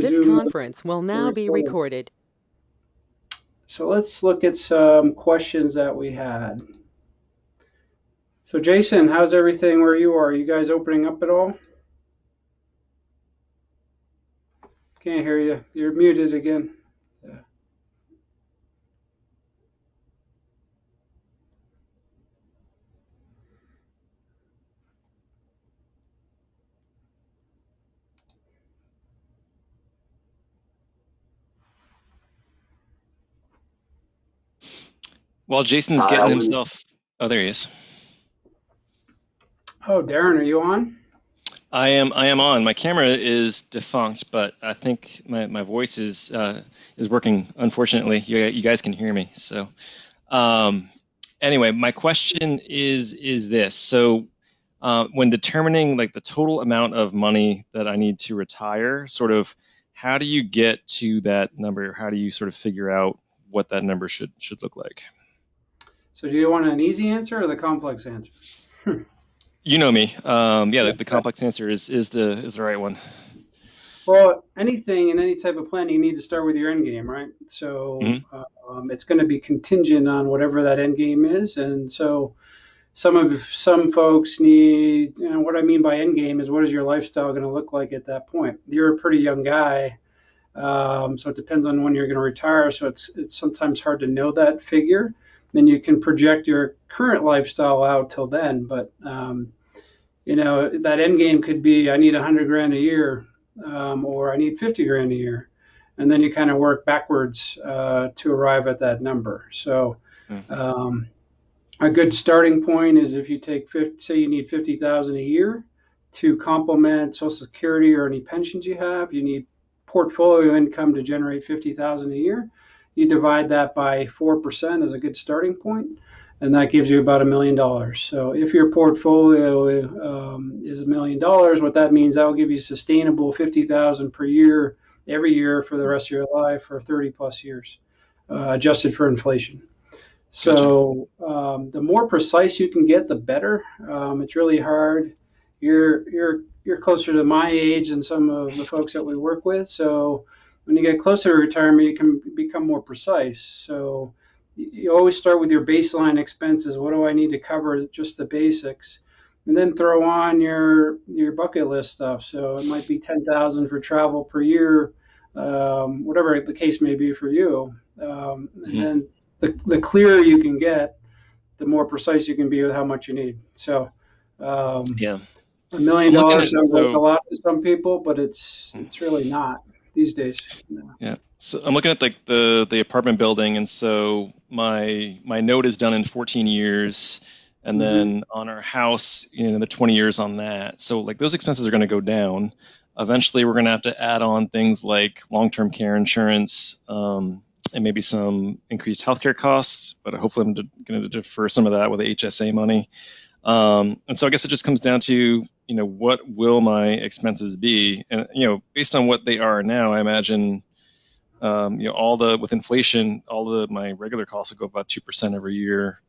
This resume conference will the now be recording. recorded. So let's look at some questions that we had. So Jason, how's everything where you are? You guys opening up at all? Can't hear you. You're muted again. Yeah. While Jason's getting himself, oh, there he is. Oh, Darren, are you on? I am on. My camera is defunct, but I think my voice is working. Unfortunately, you guys can hear me. So, anyway, my question is this. So, when determining like the total amount of money that I need to retire, sort of, how do you get to that number? How do you sort of figure out what that number should look like? So do you want an easy answer or the complex answer? You know me. Yeah, the complex answer is the right one. Well, anything in any type of planning, you need to start with your end game, right? So it's going to be contingent on whatever that end game is, and so some folks need, what I mean by end game is what is your lifestyle going to look like at that point? You're a pretty young guy, so it depends on when you're going to retire. So it's sometimes hard to know that figure. Then you can project your current lifestyle out till then, but that end game could be I need 100 grand a year, or I need 50 grand a year, and then you kind of work backwards to arrive at that number. So a good starting point is if you take say you need 50,000 a year to complement Social Security or any pensions you have. You need portfolio income to generate 50,000 a year. You divide that by 4% as a good starting point, and that gives you about $1 million. So if your portfolio is $1 million, what that means, that will give you sustainable 50,000 per year every year for the rest of your life for 30 plus years, adjusted for inflation. So the more precise you can get, the better. It's really hard. You're closer to my age than some of the folks that we work with. So when you get closer to retirement, you can become more precise. So you always start with your baseline expenses. What do I need to cover? Just the basics, and then throw on your bucket list stuff. So it might be 10,000 for travel per year, whatever the case may be for you. And then the clearer you can get, the more precise you can be with how much you need. So Yeah. $1 million sounds like a lot to some people, but it's really not these days. Yeah. So I'm looking at like the apartment building, and so my note is done in 14 years, and then on our house, the 20 years on that. So like those expenses are going to go down. Eventually, we're going to have to add on things like long-term care insurance, and maybe some increased healthcare costs. But hopefully, I'm going to defer some of that with the HSA money. And so I guess it just comes down to, what will my expenses be? And, based on what they are now, I imagine, with inflation, my regular costs will go about 2% every year,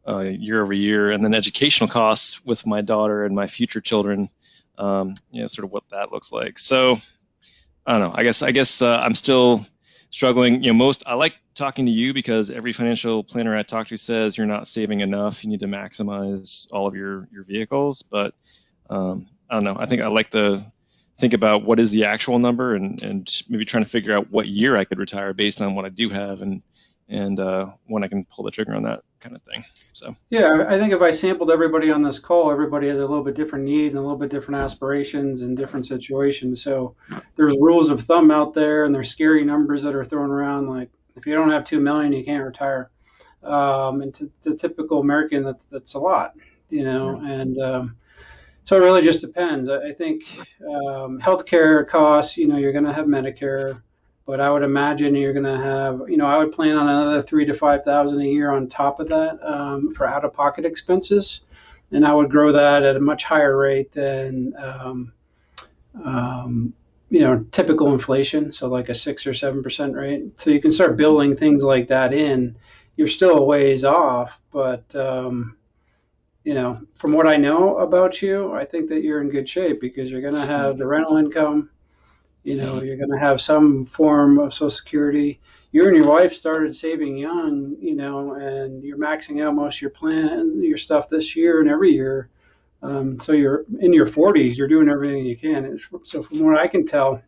year over year. And then educational costs with my daughter and my future children, sort of what that looks like. So I don't know. I guess I'm still struggling. I like talking to you because every financial planner I talk to says you're not saving enough. You need to maximize all of your vehicles. But I don't know. I think I like to think about what is the actual number and maybe trying to figure out what year I could retire based on what I do have and when I can pull the trigger on that kind of thing. So yeah, I think if I sampled everybody on this call, everybody has a little bit different need and a little bit different aspirations and different situations. So there's rules of thumb out there, and there's scary numbers that are thrown around. Like if you don't have 2 million, you can't retire. And to the typical American, that's a lot, And so it really just depends. I think healthcare costs. You're going to have Medicare. But I would imagine you're going to have, I would plan on another 3,000 to 5,000 a year on top of that for out-of-pocket expenses, and I would grow that at a much higher rate than typical inflation, so like a 6 or 7% rate. So you can start building things like that in. You're still a ways off, but from what I know about you, I think that you're in good shape because you're going to have the rental income. Mhm. You're going to have some form of Social Security. You and your wife started saving young, and you're maxing out most of your stuff this year and every year. So you're in your 40s, you're doing everything you can. So from what I can tell,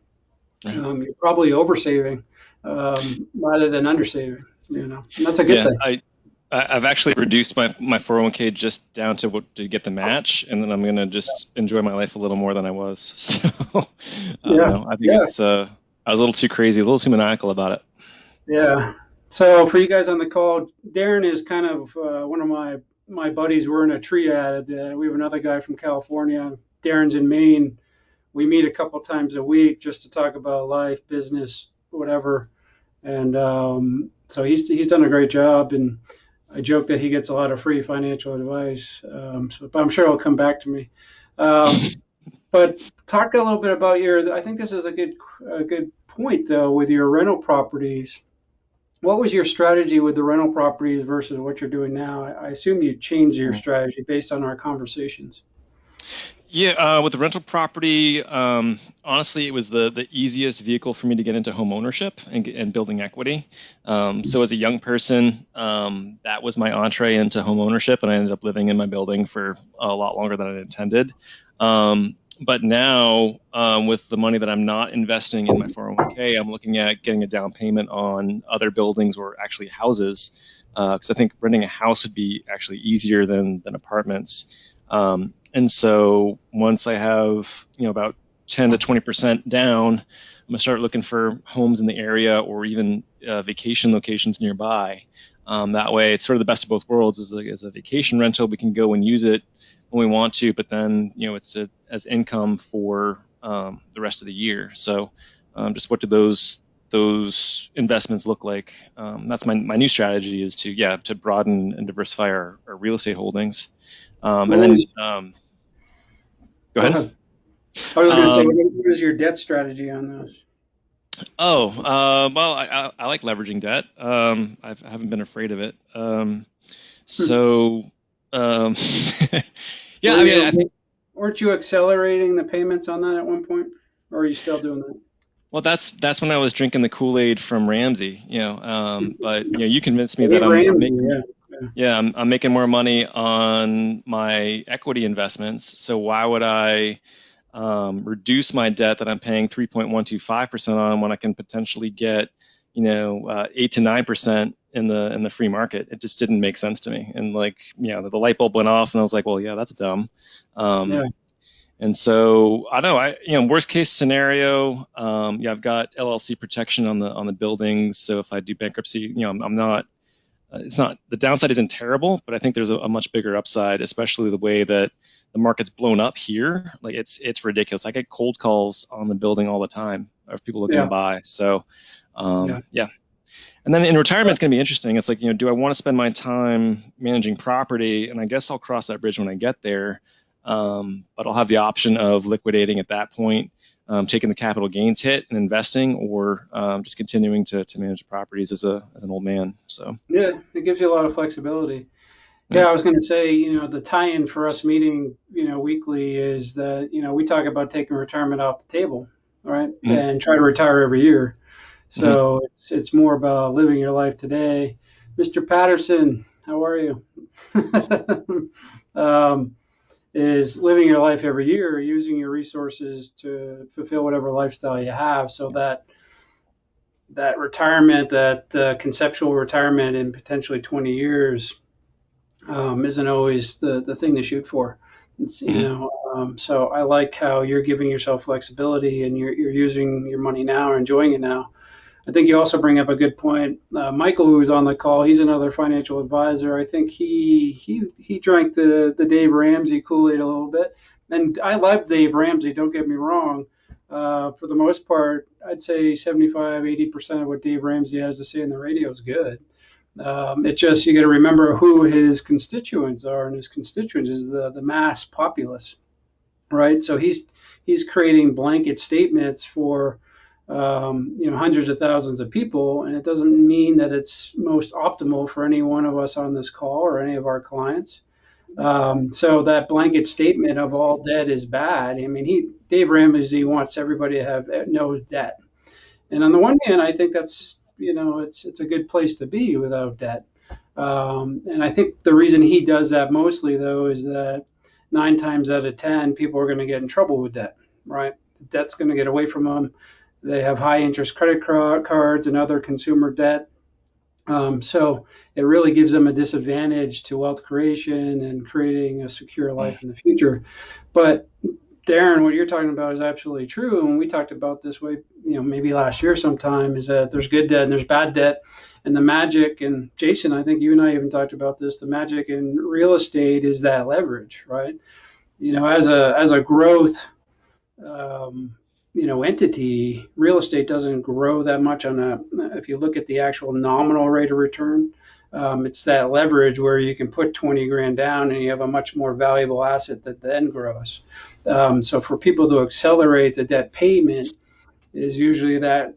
Right. you're probably oversaving rather than undersaving, and that's a good Yeah, thing. I've actually reduced my 401k just down to what to get the match, and then I'm gonna just enjoy my life a little more than I was. So I don't Yeah, know. I think yeah, it's I was a little too crazy, a little too maniacal about it. yeah. So for you guys on the call, Darren is kind of one of my buddies. We're in a triad. We have another guy from California. Darren's in Maine. We meet a couple times a week just to talk about life, business, whatever. And so he's done a great job. And I joke that he gets a lot of free financial advice. But I'm sure he'll come back to me. Um, but talk a little bit about I think this is a good point though with your rental properties. What was your strategy with the rental properties versus what you're doing now? I assume you changed your strategy based on our conversations. Yeah, with the rental property, honestly, it was the easiest vehicle for me to get into home ownership and building equity. So as a young person, that was my entree into home ownership, and I ended up living in my building for a lot longer than I intended. But now, with the money that I'm not investing in my 401k, I'm looking at getting a down payment on other buildings or actually houses, because I think renting a house would be actually easier than apartments. And so once I have, about 10 to 20% down, I'm gonna start looking for homes in the area or even vacation locations nearby. That way, it's sort of the best of both worlds. As a vacation rental, we can go and use it when we want to, but then it's as income for the rest of the year. So, just what do those investments look like? That's my new strategy is to broaden and diversify our real estate holdings. And What then was, go Go ahead. ahead. I was going to say, Um, what is your debt strategy on those? well, I like leveraging debt. I haven't been afraid of it. Hmm. So, um, yeah, Were I mean, I you think, weren't you accelerating the payments on that at one point, or are you still doing that? well, that's when I was drinking the Kool-Aid from Ramsey, but you convinced me that Dave I'm Ramsey, making, yeah, yeah, yeah, I'm making more money on my equity investments. So why would I reduce my debt that I'm paying 3.125% on when I can potentially get, 8 to 9% in the free market? It just didn't make sense to me. And like, the light bulb went off, and I was like, well, yeah, that's dumb. yeah, And so I don't know. Worst case scenario, yeah, I've got LLC protection on the buildings. So if I do bankruptcy, I'm not. It's not the downside isn't terrible, but I think there's a much bigger upside, especially the way that the market's blown up here. Like it's ridiculous. I get cold calls on the building all the time of people looking to yeah, buy. So yeah. yeah. And then in retirement, it's going to be interesting. It's like, do I want to spend my time managing property? And I guess I'll cross that bridge when I get there. But I'll have the option of liquidating at that point, taking the capital gains hit and investing, or just continuing to manage the properties as an old man. So Yeah, it gives you a lot of flexibility. yeah. Yeah, I was going to say, the tie-in for us meeting, weekly is that, we talk about taking retirement off the table, right? Mhm, And try to retire every year. mhm. So it's more about living your life today. Mr. Patterson, how are you? um, is living your life every year, using your resources to fulfill whatever lifestyle you have, so that retirement, that conceptual retirement in potentially 20 years, isn't always the thing to shoot for. Mhm. So I like how you're giving yourself flexibility and you're using your money now or enjoying it now. I think you also bring up a good point. Michael, who's on the call, he's another financial advisor. I think he drank the Dave Ramsey Kool-Aid a little bit, and I love Dave Ramsey. Don't get me wrong. For the most part, I'd say 75-80% of what Dave Ramsey has to say in the radio is good. It's just you got to remember who his constituents are, and his constituents is the mass populace, right? So he's creating blanket statements for hundreds of thousands of people, and it doesn't mean that it's most optimal for any one of us on this call or any of our clients. So that blanket statement of all debt is bad. I mean, Dave Ramsey wants everybody to have no debt. And on the one hand, I think that's, it's a good place to be without debt. And I think the reason he does that mostly, though, is that 9 times out of 10, people are going to get in trouble with debt, right? Debt's going to get away from them. They have high interest credit cards and other consumer debt. So it really gives them a disadvantage to wealth creation and creating a secure life in the future. But Darren, what you're talking about is absolutely true. And we talked about this way, maybe last year sometime, is that there's good debt and there's bad debt. And the magic, and Jason, I think you and I even talked about this, the magic in real estate is that leverage, right? As a growth, entity, real estate doesn't grow that much if you look at the actual nominal rate of return. It's that leverage where you can put 20 grand down and you have a much more valuable asset that then grows. So for people to accelerate the debt payment is usually that,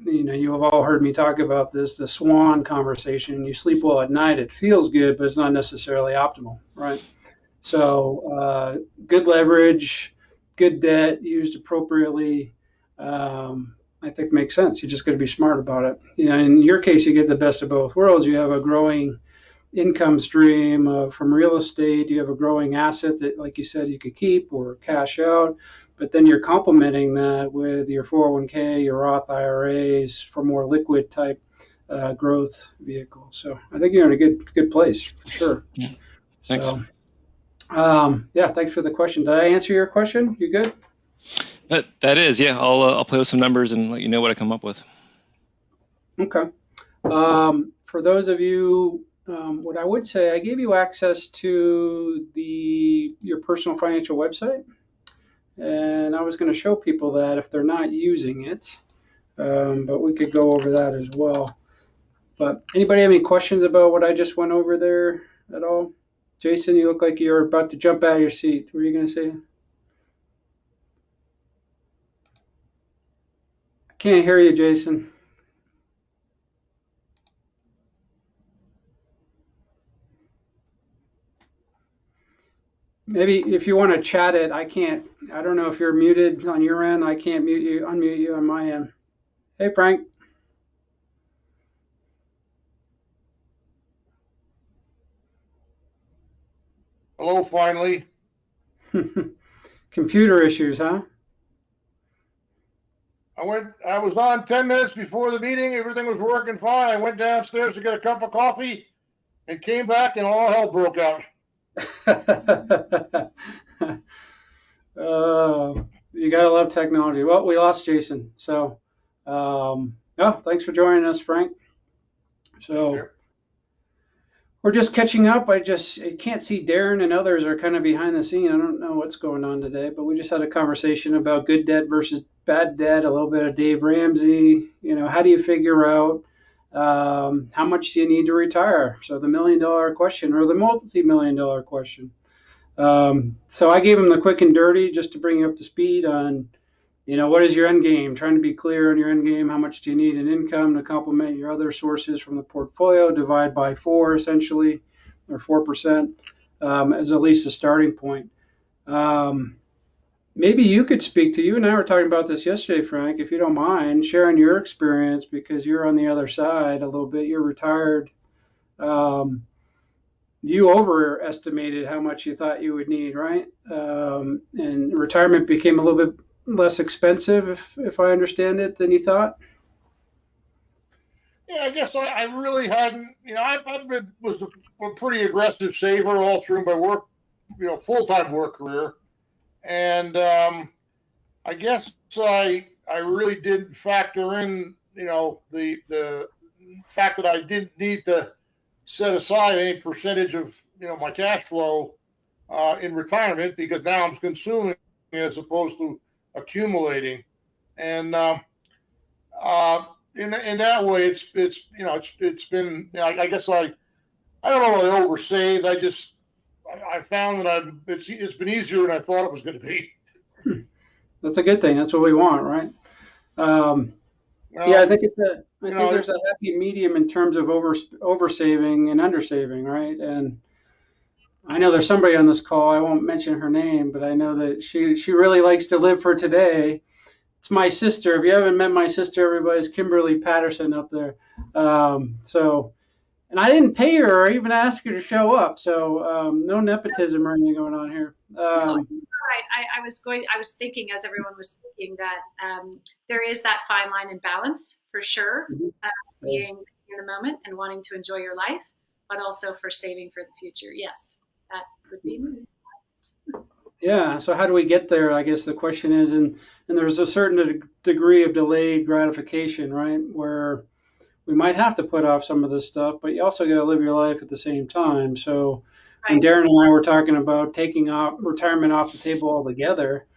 you have all heard me talk about this, the swan conversation. You sleep well at night, it feels good, but it's not necessarily optimal, right? So good leverage, good debt used appropriately, I think makes sense. You just got to be smart about it. In your case, you get the best of both worlds. You have a growing income stream from real estate. You have a growing asset that, like you said, you could keep or cash out. But then you're complementing that with your 401k, your Roth IRAs for more liquid type growth vehicles. So I think you're in a good place for sure. Yeah. Thanks. So, thanks for the question. Did I answer your question? You good? That is, yeah. I'll play with some numbers and let you know what I come up with. Okay. For those of you, what I would say, I gave you access to your personal financial website, and I was going to show people that if they're not using it, but we could go over that as well. But anybody have any questions about what I just went over there at all? Jason, you look like you're about to jump out of your seat. What were you going to say? I can't hear you, Jason. Maybe if you want to chat it, I don't know if you're muted on your end. I can't unmute you on my end. Hey, Frank. Hello, finally. Computer issues, huh? I was on 10 minutes before the meeting. Everything was working fine. I went downstairs to get a cup of coffee and came back and all hell broke out. You gotta love technology. Well, we lost Jason. So, thanks for joining us, Frank. So, Yep. We're just catching up. I can't see Darren and others are kind of behind the scene. I don't know what's going on today, but we just had a conversation about good debt versus bad debt, a little bit of Dave Ramsey. How do you figure out how much do you need to retire? So the $1 million question or the multi-million-dollar question. So I gave him the quick and dirty just to bring you up to speed on, what is your end game? Trying to be clear on your end game. How much do you need in income to complement your other sources from the portfolio? Divide by 4, essentially, or 4%, as at least a starting point. Maybe you could speak to, you and I were talking about this yesterday, Frank, if you don't mind, sharing your experience because you're on the other side a little bit. You're retired. You overestimated how much you thought you would need, right? And retirement became a little bit less expensive, if I understand it, than you thought. Yeah, I guess I really hadn't. Was a pretty aggressive saver all through my work, full-time work career, and I guess I really didn't factor in, the fact that I didn't need to set aside any percentage of my cash flow in retirement because now I'm consuming as opposed to accumulating, and in that way it's been, I guess I don't know what I oversaved. I found that it's been easier than I thought it was going to be. That's a good thing. That's what we want, right? I think there's a happy medium in terms of oversaving and undersaving, right? And I know there's somebody on this call. I won't mention her name, but I know that she really likes to live for today. It's my sister. If you haven't met my sister, everybody's Kimberly Patterson up there. So, and I didn't pay her or even ask her to show up. So, no nepotism or anything going on here. No, right. I was thinking as everyone was speaking that there is that fine line in balance for sure, being in the moment and wanting to enjoy your life, but also for saving for the future. Yes, that would be me. Yeah. So how do we get there? I guess the question is, and there's a certain degree of delayed gratification, right? Where we might have to put off some of this stuff, but you also got to live your life at the same time. So when Right. Darren and I were talking about taking off retirement off the table altogether,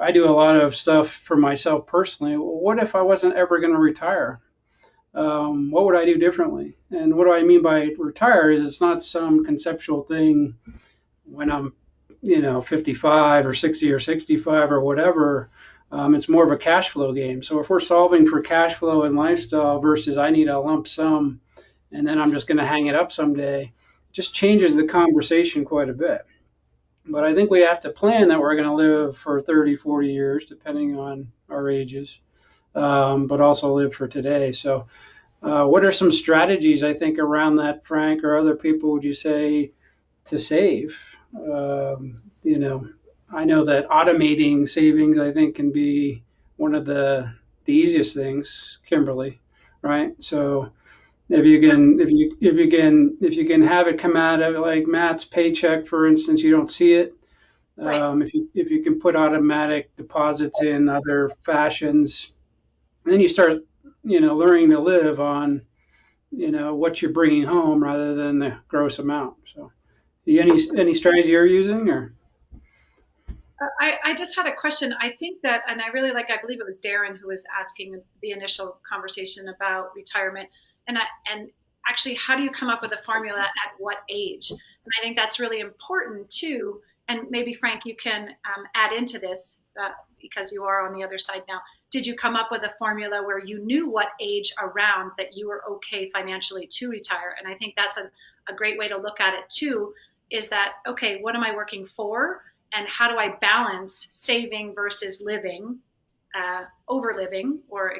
I do a lot of stuff for myself personally. Well, what if I wasn't ever going to retire? What would I do differently? And what do I mean by retire is it's not some conceptual thing when I'm, 55 or 60 or 65 or whatever. It's more of a cash flow game. So if we're solving for cash flow and lifestyle versus I need a lump sum and then I'm just going to hang it up someday, it just changes the conversation quite a bit. But I think we have to plan that we're going to live for 30, 40 years, depending on our ages, but also live for today. So, what are some strategies, I think, around that, Frank, or other people would you say to save? You know, I know that automating savings, I think, can be one of the easiest things, Kimberly, right? So, if you can have it come out of like Matt's paycheck, for instance, you don't see it. Right. If you can put automatic deposits in other fashions, then you start learning to live on what you're bringing home rather than the gross amount. So, any strategy you're using or? I just had a question. I think that, and I believe it was Darren who was asking the initial conversation about retirement. And actually, how do you come up with a formula at what age? And I think that's really important too. And maybe Frank, you can add into this because you are on the other side now. Did you come up with a formula where you knew what age around that you were okay financially to retire? And I think that's a great way to look at it too, is that, okay, what am I working for? And how do I balance saving versus living, over living, or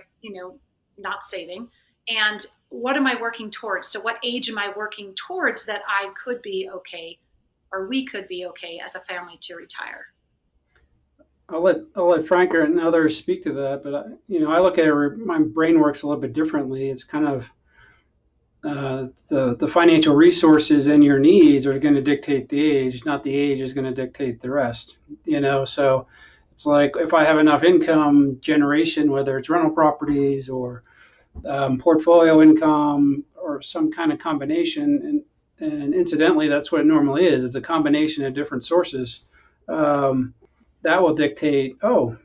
not saving? And what am I working towards? So what age am I working towards that I could be okay, or we could be okay as a family to retire? I'll let Frank and others speak to that, but I look at it. My brain works a little bit differently. It's kind of the financial resources and your needs are going to dictate the age, not the age is going to dictate the rest. So it's like if I have enough income generation, whether it's rental properties or portfolio income or some kind of combination, and incidentally, that's what it normally is. It's a combination of different sources that will dictate. Oh,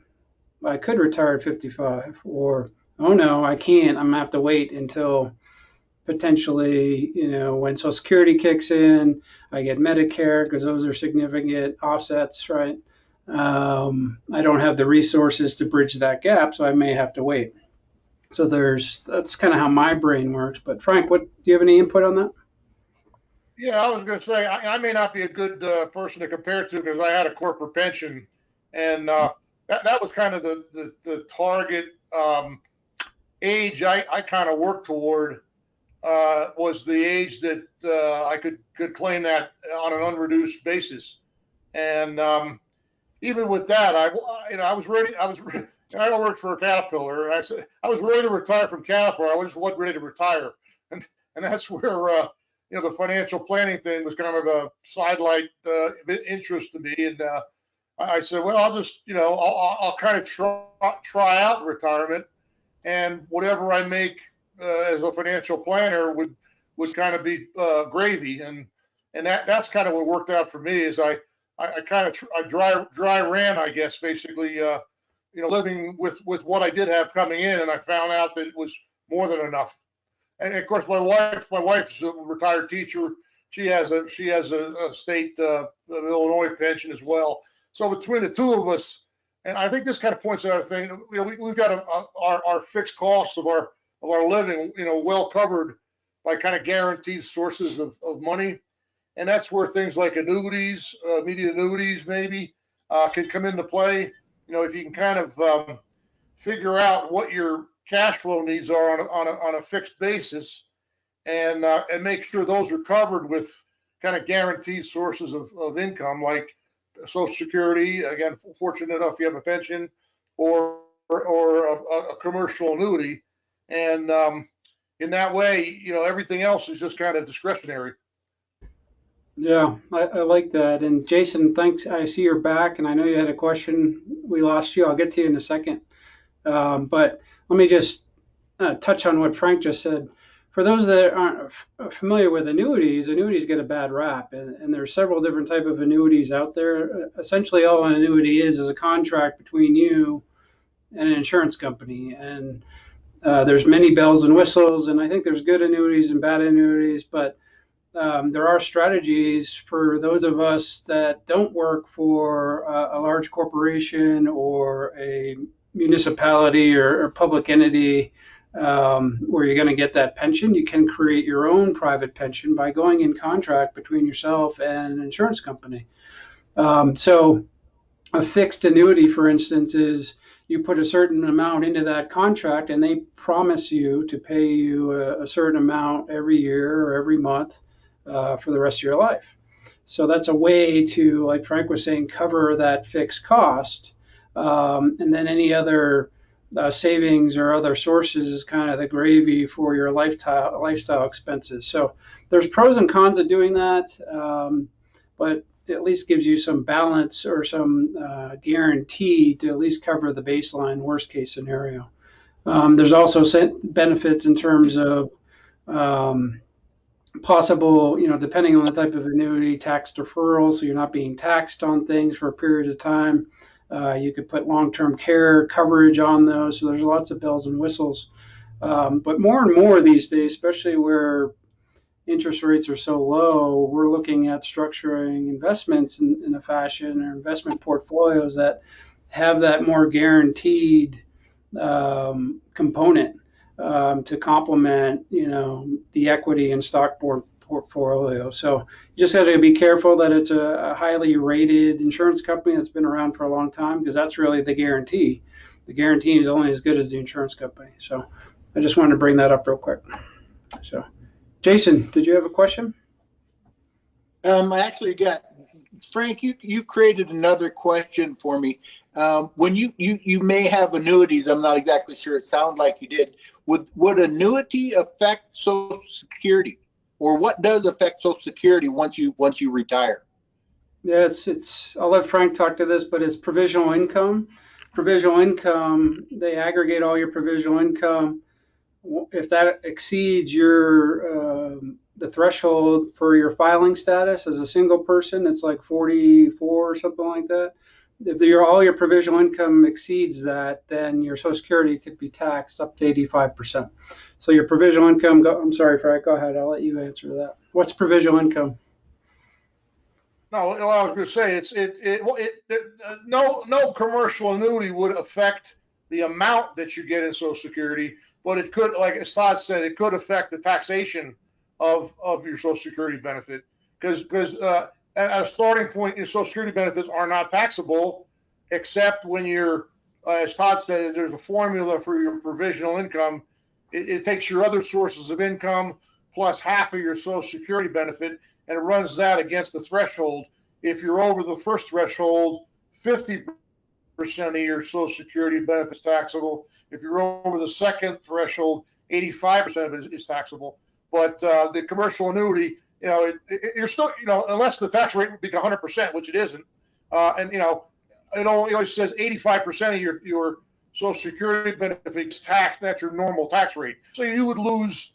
I could retire at 55, or oh no, I can't. I'm gonna have to wait until potentially, when Social Security kicks in, I get Medicare because those are significant offsets, right? I don't have the resources to bridge that gap, so I may have to wait. So that's kind of how my brain works. But Frank, do you have any input on that? Yeah, I was going to say I may not be a good person to compare it to because I had a corporate pension, and that was kind of the target age I kind of worked toward was the age that I could claim that on an unreduced basis, and even with that, I was ready. I worked for Caterpillar, and I was ready to retire from Caterpillar. I just wasn't ready to retire, and that's where the financial planning thing was kind of a sidelight interest to me. And I said, well, I'll just I'll kind of try out retirement, and whatever I make as a financial planner would kind of be gravy, and that's kind of what worked out for me. Is I kind of I dry ran, I guess, basically, living with what I did have coming in, and I found out that it was more than enough. And of course, my wife's a retired teacher. She has a state Illinois pension as well. So between the two of us, and I think this kind of points out a thing. We've got our fixed costs of our living, well covered by kind of guaranteed sources of money. and that's where things like annuities, immediate annuities maybe, can come into play. If you can kind of figure out what your cash flow needs are on a fixed basis, and make sure those are covered with kind of guaranteed sources of income, like Social Security. Again, fortunate enough you have a pension, or a commercial annuity, and in that way, everything else is just kind of discretionary. Yeah, I like that. And Jason, thanks. I see you're back, and I know you had a question. We lost you. I'll get to you in a second. But let me just touch on what Frank just said. For those that aren't familiar with annuities, annuities get a bad rap, and there's several different type of annuities out there. Essentially, all an annuity is a contract between you and an insurance company, and there's many bells and whistles, and I think there's good annuities and bad annuities, but there are strategies for those of us that don't work for a large corporation or a municipality or public entity, where you're going to get that pension. You can create your own private pension by going in contract between yourself and an insurance company. So a fixed annuity, for instance, is you put a certain amount into that contract and they promise you to pay you a certain amount every year or every month for the rest of your life. So that's a way to, like Frank was saying, cover that fixed cost. And then any other savings or other sources is kind of the gravy for your lifestyle expenses. So there's pros and cons of doing that, but it at least gives you some balance or some guarantee to at least cover the baseline worst case scenario. There's also benefits in terms of possible, depending on the type of annuity, tax deferral, so you're not being taxed on things for a period of time. You could put long-term care coverage on those, so there's lots of bells and whistles. But more and more these days, especially where interest rates are so low, we're looking at structuring investments in a fashion, or investment portfolios that have that more guaranteed component to complement, the equity and stock portfolio. So you just have to be careful that it's a highly rated insurance company that's been around for a long time, because that's really the guarantee. The guarantee is only as good as the insurance company. So I just wanted to bring that up real quick. So, Jason, did you have a question? I actually got, Frank, you created another question for me. When you may have annuities, I'm not exactly sure. It sounded like you did. Would annuity affect Social Security, or what does affect Social Security once you retire? Yeah, it's. I'll let Frank talk to this, but it's provisional income. Provisional income, they aggregate all your provisional income. If that exceeds your the threshold for your filing status as a single person, it's like 44 or something like that. If all your provisional income exceeds that, then your Social Security could be taxed up to 85%. So your provisional income, I'm sorry, Frank, go ahead. I'll let you answer that. What's provisional income? No, what I was going to say, no commercial annuity would affect the amount that you get in Social Security, but it could, like as Todd said, it could affect the taxation of your Social Security benefit, because at a starting point, your Social Security benefits are not taxable, except when you're, as Todd said, there's a formula for your provisional income. It takes your other sources of income plus half of your Social Security benefit, and it runs that against the threshold. If you're over the first threshold, 50% of your Social Security benefits taxable. If you're over the second threshold, 85% of it is taxable. But the commercial annuity, you're still, unless the tax rate would be 100%, which it isn't, and it only says 85% of your Social Security benefits taxed. That's your normal tax rate. So you would lose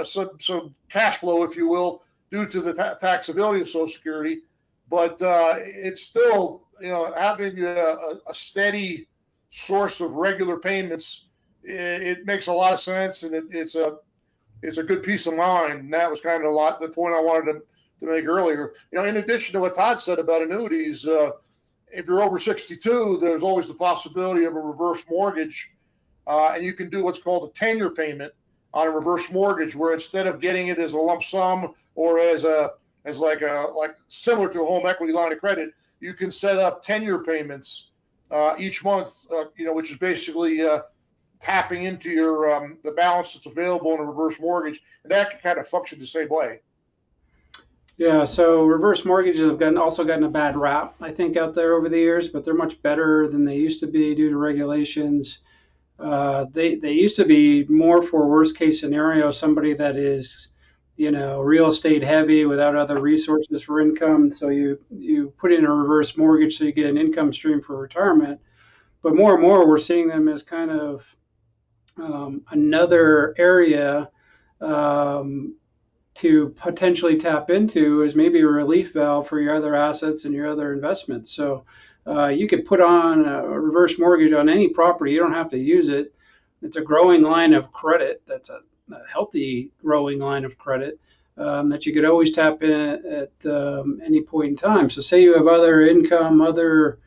some cash flow, if you will, due to the taxability of Social Security. But it's still, having a steady source of regular payments, it makes a lot of sense, and it's a good peace of mind. And that was kind of the point I wanted to make earlier. In addition to what Todd said about annuities, if you're over 62, there's always the possibility of a reverse mortgage, and you can do what's called a tenure payment on a reverse mortgage, where instead of getting it as a lump sum or as like similar to a home equity line of credit, you can set up 10-year payments each month, which is basically tapping into your the balance that's available in a reverse mortgage, and that can kind of function the same way. Yeah, so reverse mortgages have also gotten a bad rap, I think, out there over the years, but they're much better than they used to be due to regulations. They used to be more for worst case scenario, somebody that is, real estate heavy without other resources for income. So you put in a reverse mortgage so you get an income stream for retirement. But more and more, we're seeing them as kind of another area to potentially tap into as maybe a relief valve for your other assets and your other investments. So you could put on a reverse mortgage on any property. You don't have to use it. It's a growing line of credit. That's a healthy growing line of credit that you could always tap in at any point in time. So say you have other income, other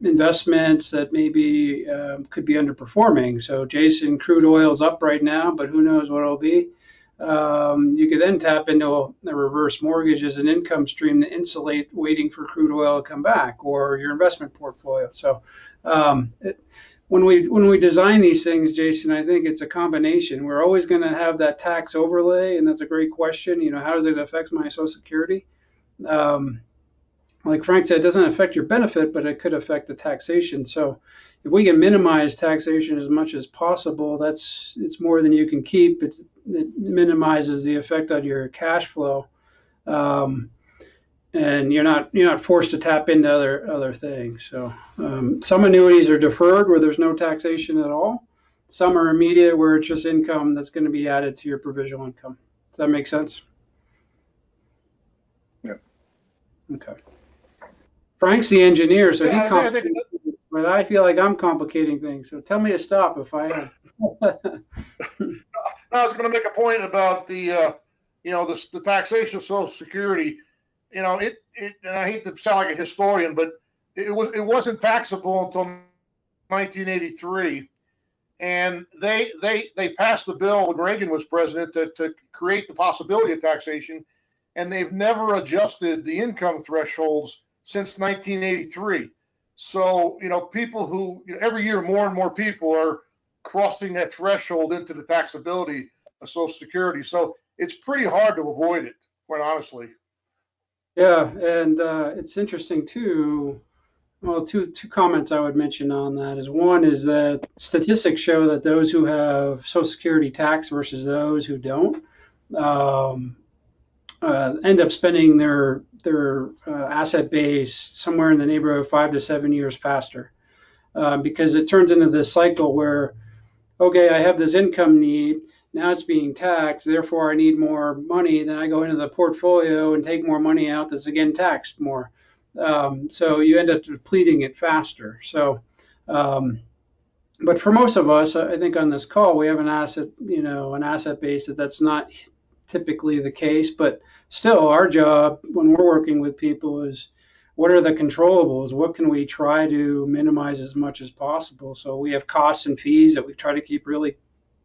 investments that maybe could be underperforming. So Jason, crude oil's up right now, but who knows what it'll be. You could then tap into a reverse mortgage as an income stream to insulate waiting for crude oil to come back, or your investment portfolio. So when we design these things, Jason, I think it's a combination. We're always going to have that tax overlay, and that's a great question. How does it affect my Social Security? Like Frank said, it doesn't affect your benefit, but it could affect the taxation. So if we can minimize taxation as much as possible, it's more than you can keep. It minimizes the effect on your cash flow, and you're not forced to tap into other things. So some annuities are deferred where there's no taxation at all. Some are immediate where it's just income that's going to be added to your provisional income. Does that make sense? Yeah. Okay. Frank's the engineer, so he complicates things, but I feel like I'm complicating things. So tell me to stop if I am. I was going to make a point about the taxation of Social Security. And I hate to sound like a historian, but it wasn't taxable until 1983, and they passed the bill when Reagan was president to create the possibility of taxation, and they've never adjusted the income thresholds since 1983. So, people who every year more and more people are crossing that threshold into the taxability of Social Security. So it's pretty hard to avoid it, quite honestly. Yeah, and it's interesting too. Well, two comments I would mention on that is one is that statistics show that those who have Social Security tax versus those who don't end up spending their asset base somewhere in the neighborhood of 5 to 7 years faster, because it turns into this cycle where, okay, I have this income need, now it's being taxed, therefore I need more money, then I go into the portfolio and take more money out that's again taxed more. So you end up depleting it faster. So, but for most of us, I think on this call, we have an asset base that's not typically the case, but still our job when we're working with people is what are the controllables? What can we try to minimize as much as possible? So we have costs and fees that we try to keep really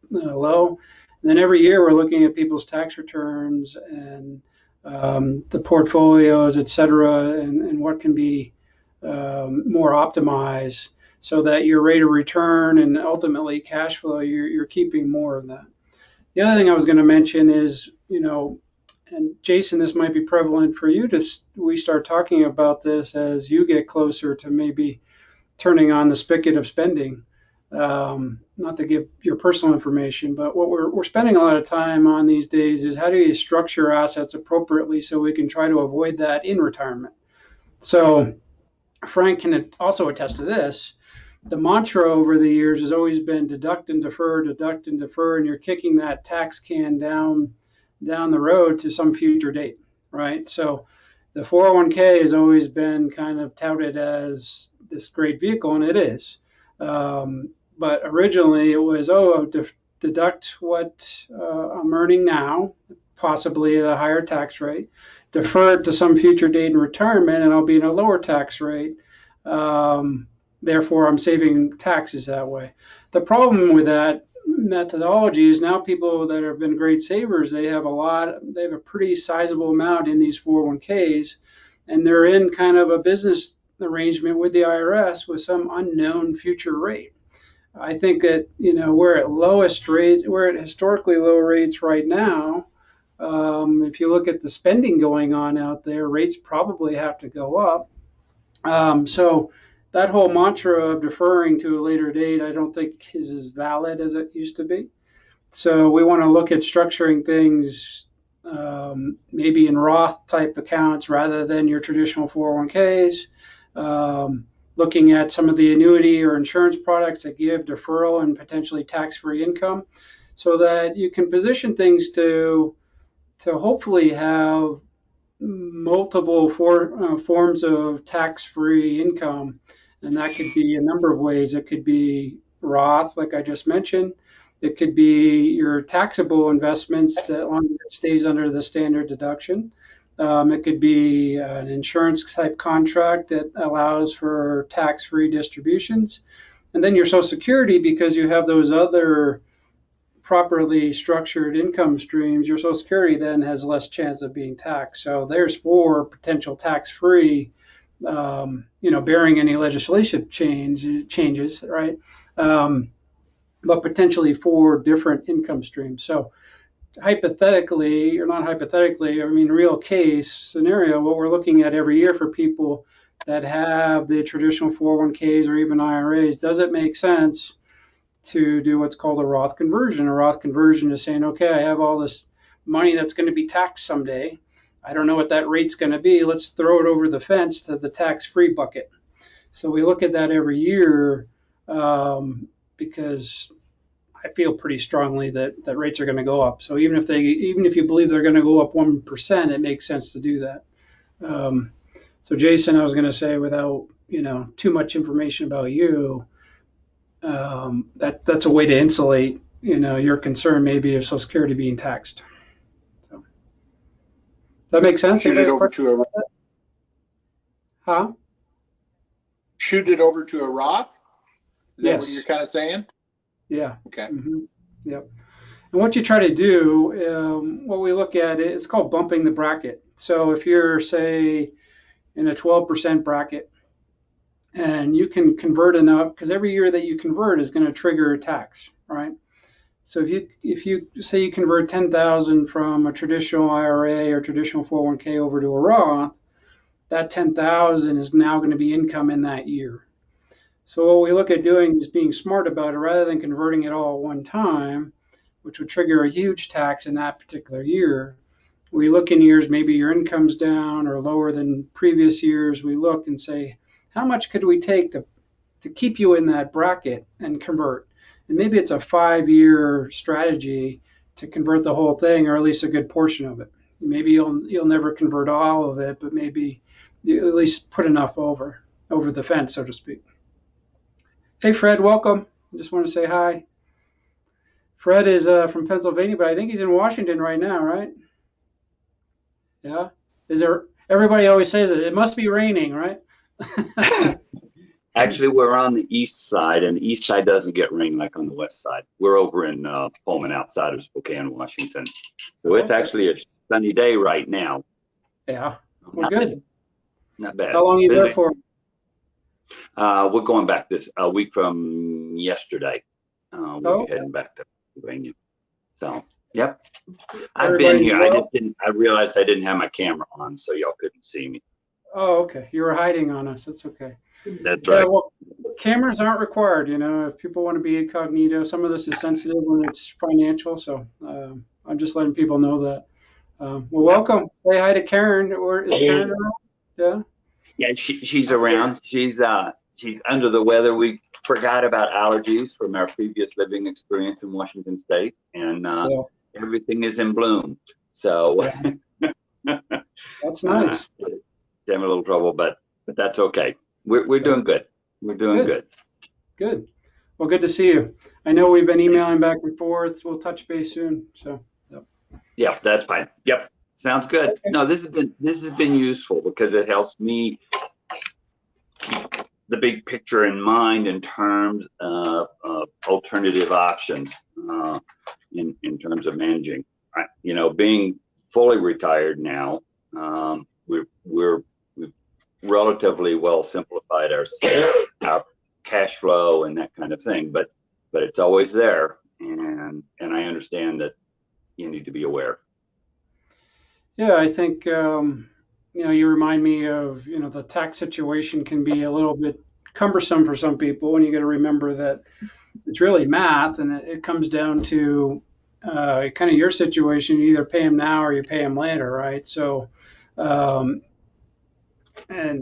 low. And then every year we're looking at people's tax returns and the portfolios, et cetera, and what can be more optimized so that your rate of return and ultimately cash flow, you're keeping more of that. The other thing I was going to mention is, and Jason, this might be prevalent for you we start talking about this as you get closer to maybe turning on the spigot of spending. Not to give your personal information, but what we're spending a lot of time on these days is how do you structure assets appropriately so we can try to avoid that in retirement. So Frank can also attest to this. The mantra over the years has always been deduct and defer, and you're kicking that tax can down the road to some future date, right? So the 401k has always been kind of touted as this great vehicle, and it is. But originally it was, deduct what I'm earning now, possibly at a higher tax rate, defer it to some future date in retirement, and I'll be in a lower tax rate. Therefore, I'm saving taxes that way. The problem with that methodology is now people that have been great savers, they have a pretty sizable amount in these 401ks, and they're in kind of a business arrangement with the IRS with some unknown future rate. I think that, we're at lowest rate, we're at historically low rates right now. If you look at the spending going on out there, rates probably have to go up. So that whole mantra of deferring to a later date, I don't think is as valid as it used to be. So we want to look at structuring things maybe in Roth type accounts rather than your traditional 401ks. Looking at some of the annuity or insurance products that give deferral and potentially tax-free income, so that you can position things to hopefully have multiple forms of tax-free income, and that could be a number of ways. It could be Roth, like I just mentioned. It could be your taxable investments, as long as it stays under the standard deduction. It could be an insurance type contract that allows for tax-free distributions. And then your Social Security, because you have those other properly structured income streams, your Social Security then has less chance of being taxed. So there's 4 potential tax-free, bearing any legislation changes, right? But potentially 4 different income streams. So hypothetically, or not hypothetically, real case scenario, what we're looking at every year for people that have the traditional 401ks or even IRAs, does it make sense to do what's called a Roth conversion? A Roth conversion is saying, okay, I have all this money that's going to be taxed someday. I don't know what that rate's going to be. Let's throw it over the fence to the tax-free bucket. So we look at that every year because I feel pretty strongly that rates are going to go up. So even if you believe they're going to go up 1%, it makes sense to do that. So Jason, I was going to say, without too much information about you, that's a way to insulate your concern maybe of Social Security being taxed. So does that make sense? Shoot it over to a Huh? Shoot it over to a Roth? Is that Yes. what you're kind of saying? Yeah. Okay. Mm-hmm. Yep. And what you try to do, what we look at, it's called bumping the bracket. So if you're, say, in a 12% bracket, and you can convert enough, because every year that you convert is going to trigger a tax, right? So if you say you convert 10,000 from a traditional IRA or traditional 401k over to a Roth, that 10,000 is now going to be income in that year. So what we look at doing is being smart about it, rather than converting it all at one time, which would trigger a huge tax in that particular year. We look in years, maybe your income's down or lower than previous years. We look and say, how much could we take to keep you in that bracket and convert? And maybe it's a 5-year strategy to convert the whole thing, or at least a good portion of it. Maybe you'll never convert all of it, but maybe you at least put enough over the fence, so to speak. Hey, Fred, welcome. I just want to say hi. Fred is from Pennsylvania, but I think he's in Washington right now, right? Yeah. Everybody always says it must be raining, right? Actually, we're on the east side, and the east side doesn't get rain like on the west side. We're over in Pullman, outside of Spokane, Washington. So it's actually a sunny day right now. Yeah. Well, good. Not bad. How long are you there for? We're going back this a week from yesterday. We'll be heading back to Pennsylvania. So, yep. I've been here. I realized I didn't have my camera on, so y'all couldn't see me. Oh, okay. You were hiding on us. That's okay. That's right. Well, cameras aren't required, if people want to be incognito. Some of this is sensitive when it's financial, so I'm just letting people know that. Well, welcome. Say hi to Karen. Or is Karen around? Yeah. Yeah, she's around. She's under the weather. We forgot about allergies from our previous living experience in Washington State, and everything is in bloom. So that's nice. Having a little trouble, but that's okay. We're doing good. We're doing good. Good. Well, good to see you. I know we've been emailing back and forth. We'll touch base soon. So. Yep. Yeah, that's fine. Yep. Sounds good. Okay. No, this has been useful because it helps me keep the big picture in mind in terms of alternative options. in terms of managing. Being fully retired now, we've relatively well simplified our cash flow and that kind of thing, but it's always there, and I understand that you need to be aware. Yeah, I think you remind me of the tax situation can be a little bit cumbersome for some people, and you got to remember that it's really math, and it comes down to kind of your situation. You either pay them now or you pay them later, right? So, and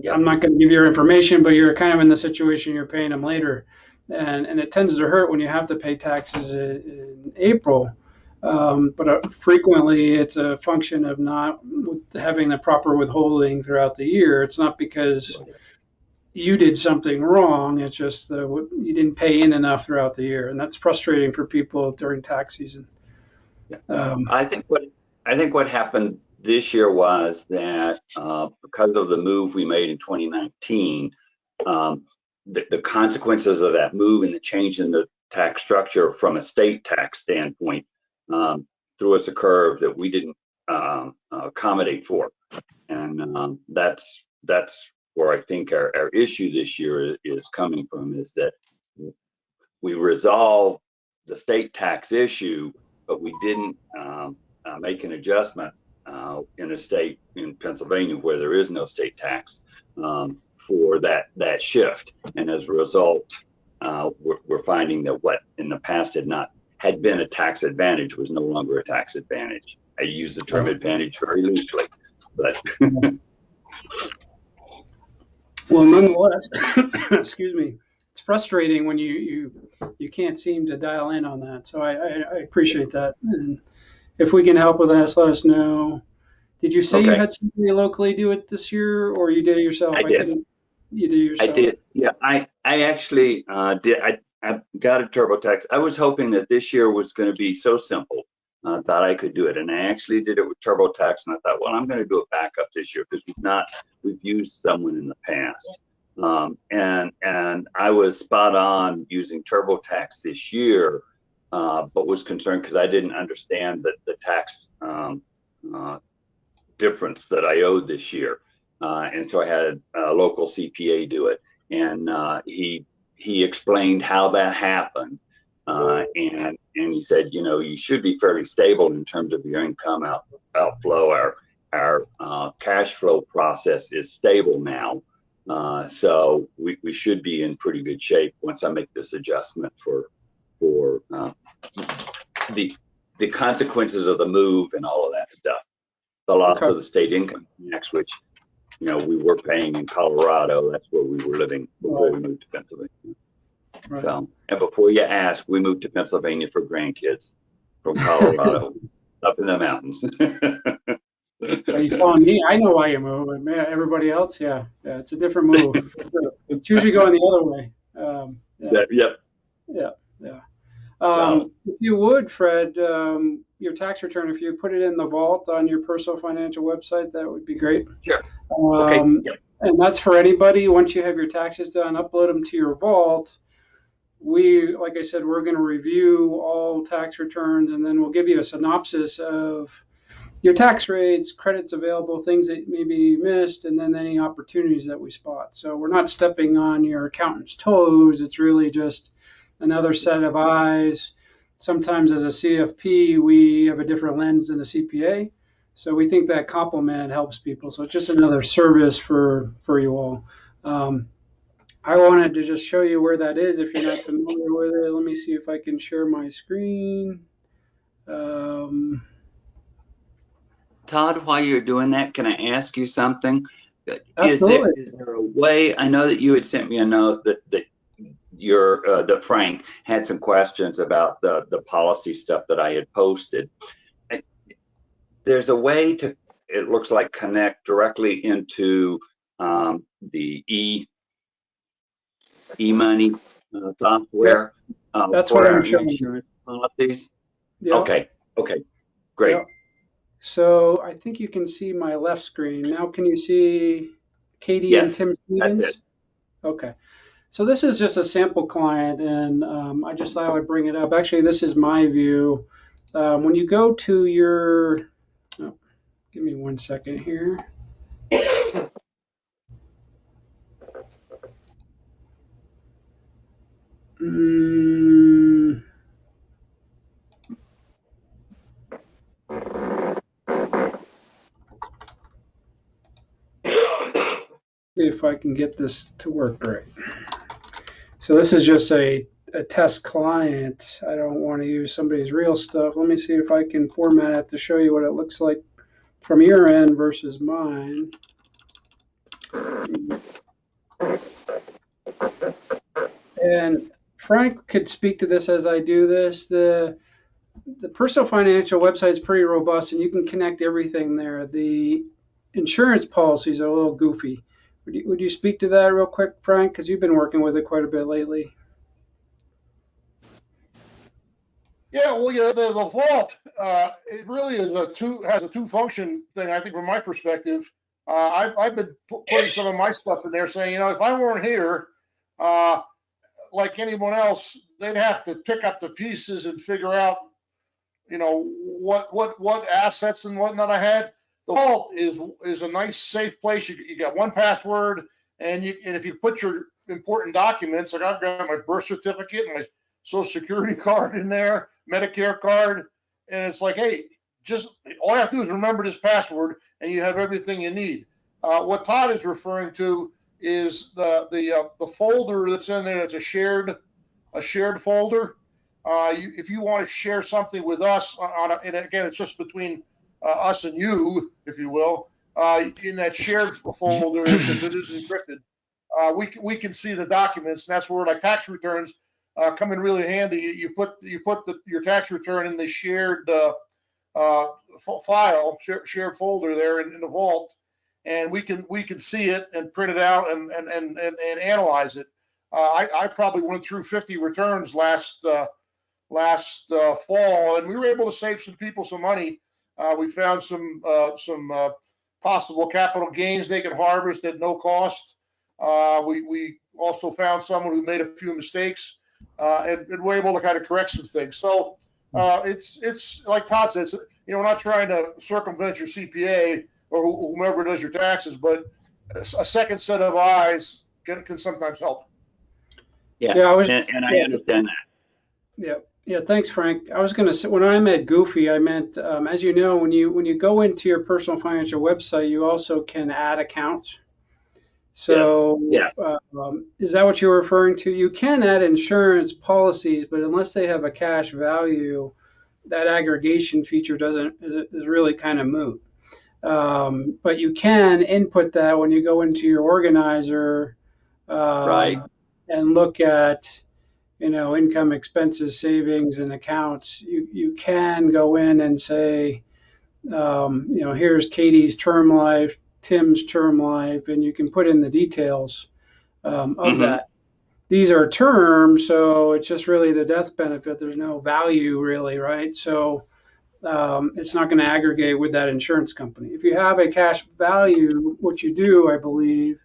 Yep. I'm not going to give you your information, but you're kind of in the situation you're paying them later, and it tends to hurt when you have to pay taxes in April. But frequently it's a function of not having the proper withholding throughout the year. It's not because you did something wrong. It's just you didn't pay in enough throughout the year, and that's frustrating for people during tax season. I think what happened this year was that because of the move we made in 2019, the consequences of that move and the change in the tax structure from a state tax standpoint threw us a curve that we didn't accommodate for, and that's where I think our issue this year is coming from, is that we resolved the state tax issue, but we didn't make an adjustment in a state in Pennsylvania where there is no state tax for that shift, and as a result, we're finding that what in the past had been a tax advantage was no longer a tax advantage. I use the term advantage very loosely, but well, nonetheless, excuse me, it's frustrating when you can't seem to dial in on that. So I appreciate that. And if we can help with that, let us know. Did you say you had somebody locally do it this year, or you did it yourself? I did. You did it yourself? I did. Yeah, I actually did. I got a TurboTax. I was hoping that this year was going to be so simple that I could do it, and I actually did it with TurboTax. And I thought, well, I'm going to do a backup this year because we've used someone in the past, and I was spot on using TurboTax this year, but was concerned because I didn't understand the tax difference that I owed this year, and so I had a local CPA do it, and he explained how that happened, and he said, you should be fairly stable in terms of your income outflow. Our cash flow process is stable now, so we should be in pretty good shape once I make this adjustment for the consequences of the move and all of that stuff. The loss of the state income tax, which we were paying in Colorado. That's where we were living before we moved to Pennsylvania. Right. So, and before you ask, we moved to Pennsylvania for grandkids from Colorado, up in the mountains. Are you telling me? I know why you moved, but man, everybody else, yeah, it's a different move. It's usually going the other way. Yeah. If you would, Fred, your tax return, if you put it in the vault on your personal financial website, that would be great. Sure. Okay. Yep. And that's for anybody. Once you have your taxes done, upload them to your vault. Like I said, we're going to review all tax returns, and then we'll give you a synopsis of your tax rates, credits available, things that may be missed, and then any opportunities that we spot. So we're not stepping on your accountant's toes. It's really just another set of eyes. Sometimes as a CFP, we have a different lens than a CPA. So we think that complement helps people. So it's just another service for you all. I wanted to just show you where that is if you're not familiar with it. Let me see if I can share my screen. Todd, while you're doing that, can I ask you something? Absolutely. Is there a way? I know that you had sent me a note that that Frank had some questions about the policy stuff that I had posted. There's a way to, it looks like, connect directly into the e-money software. That's what I'm showing. Insurance policies. Yep. Okay, great. Yep. So I think you can see my left screen. Now can you see Katie and Tim Stevens? That's it. Okay. So this is just a sample client, and I just thought I would bring it up. Actually, this is my view. When you go to your, oh, give me 1 second here. See if I can get this to work right. So this is just a test client. I don't want to use somebody's real stuff. Let me see if I can format it to show you what it looks like from your end versus mine. And Frank could speak to this as I do this. The personal financial website is pretty robust, and you can connect everything there. The insurance policies are a little goofy. Would you speak to that real quick, Frank? Because you've been working with it quite a bit lately. Yeah, well, the vault, it really is has a two-function thing. I think from my perspective, I've been putting some of my stuff in there, saying, if I weren't here, like anyone else, they'd have to pick up the pieces and figure out, what assets and whatnot I had. The vault is a nice, safe place. You got one password, and if you put your important documents, like I've got my birth certificate and my Social Security card in there, Medicare card, and it's like, hey, just all you have to do is remember this password, and you have everything you need. What Todd is referring to is the folder that's in there. That's a shared folder. If you want to share something with us and again, it's just between us and you, if you will, in that shared folder, because it is encrypted, we can see the documents, and that's where, like, tax returns come in really handy. You put your tax return in the shared file, shared folder there in the vault, and we can see it and print it out and analyze it. I probably went through 50 returns last fall, and we were able to save some people some money. We found some possible capital gains they could harvest at no cost. We also found someone who made a few mistakes, and we're able to kind of correct some things. So it's like Todd says, we're not trying to circumvent your CPA or whomever does your taxes, but a second set of eyes can sometimes help. Yeah, I understand that. Yeah. Thanks, Frank. I was going to say, when I meant goofy, I meant, as you know, when you go into your personal financial website, you also can add accounts. So, yes. Is that what you're referring to? You can add insurance policies, but unless they have a cash value, that aggregation feature is really kind of moot. But you can input that when you go into your organizer, right, and look at, income, expenses, savings, and accounts. You can go in and say, here's Katie's term life, Tim's term life, and you can put in the details of that. These are terms, so it's just really the death benefit. There's no value really, right? So it's not going to aggregate with that insurance company. If you have a cash value, what you do, I believe,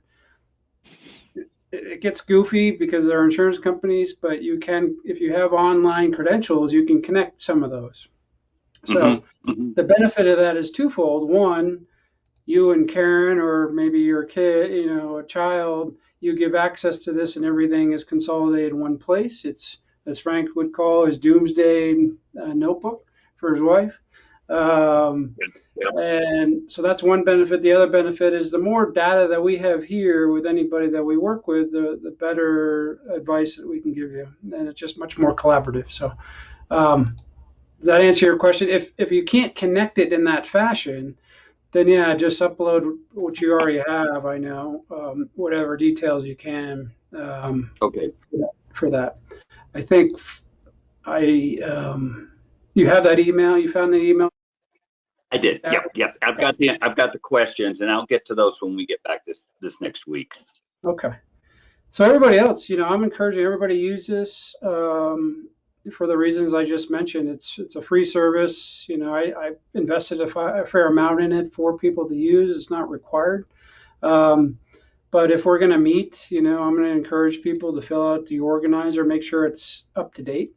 it gets goofy because there are insurance companies, but you can, if you have online credentials, you can connect some of those. So the benefit of that is twofold. One, you and Karen, or maybe your kid, a child, you give access to this and everything is consolidated in one place. It's, as Frank would call, his doomsday notebook for his wife. And so that's one benefit. The other benefit is the more data that we have here with anybody that we work with, the better advice that we can give you. And it's just much more collaborative. So does that answer your question? If you can't connect it in that fashion, then yeah, just upload what you already have. I know, whatever details you can. Okay. For that, I think you have that email. You found the email. I did. Yep. I've got the questions, and I'll get to those when we get back this next week. Okay. So everybody else, I'm encouraging everybody to use this. For the reasons I just mentioned. It's a free service. I invested a fair amount in it for people to use. It's not required. But if we're going to meet, I'm going to encourage people to fill out the organizer, make sure it's up to date.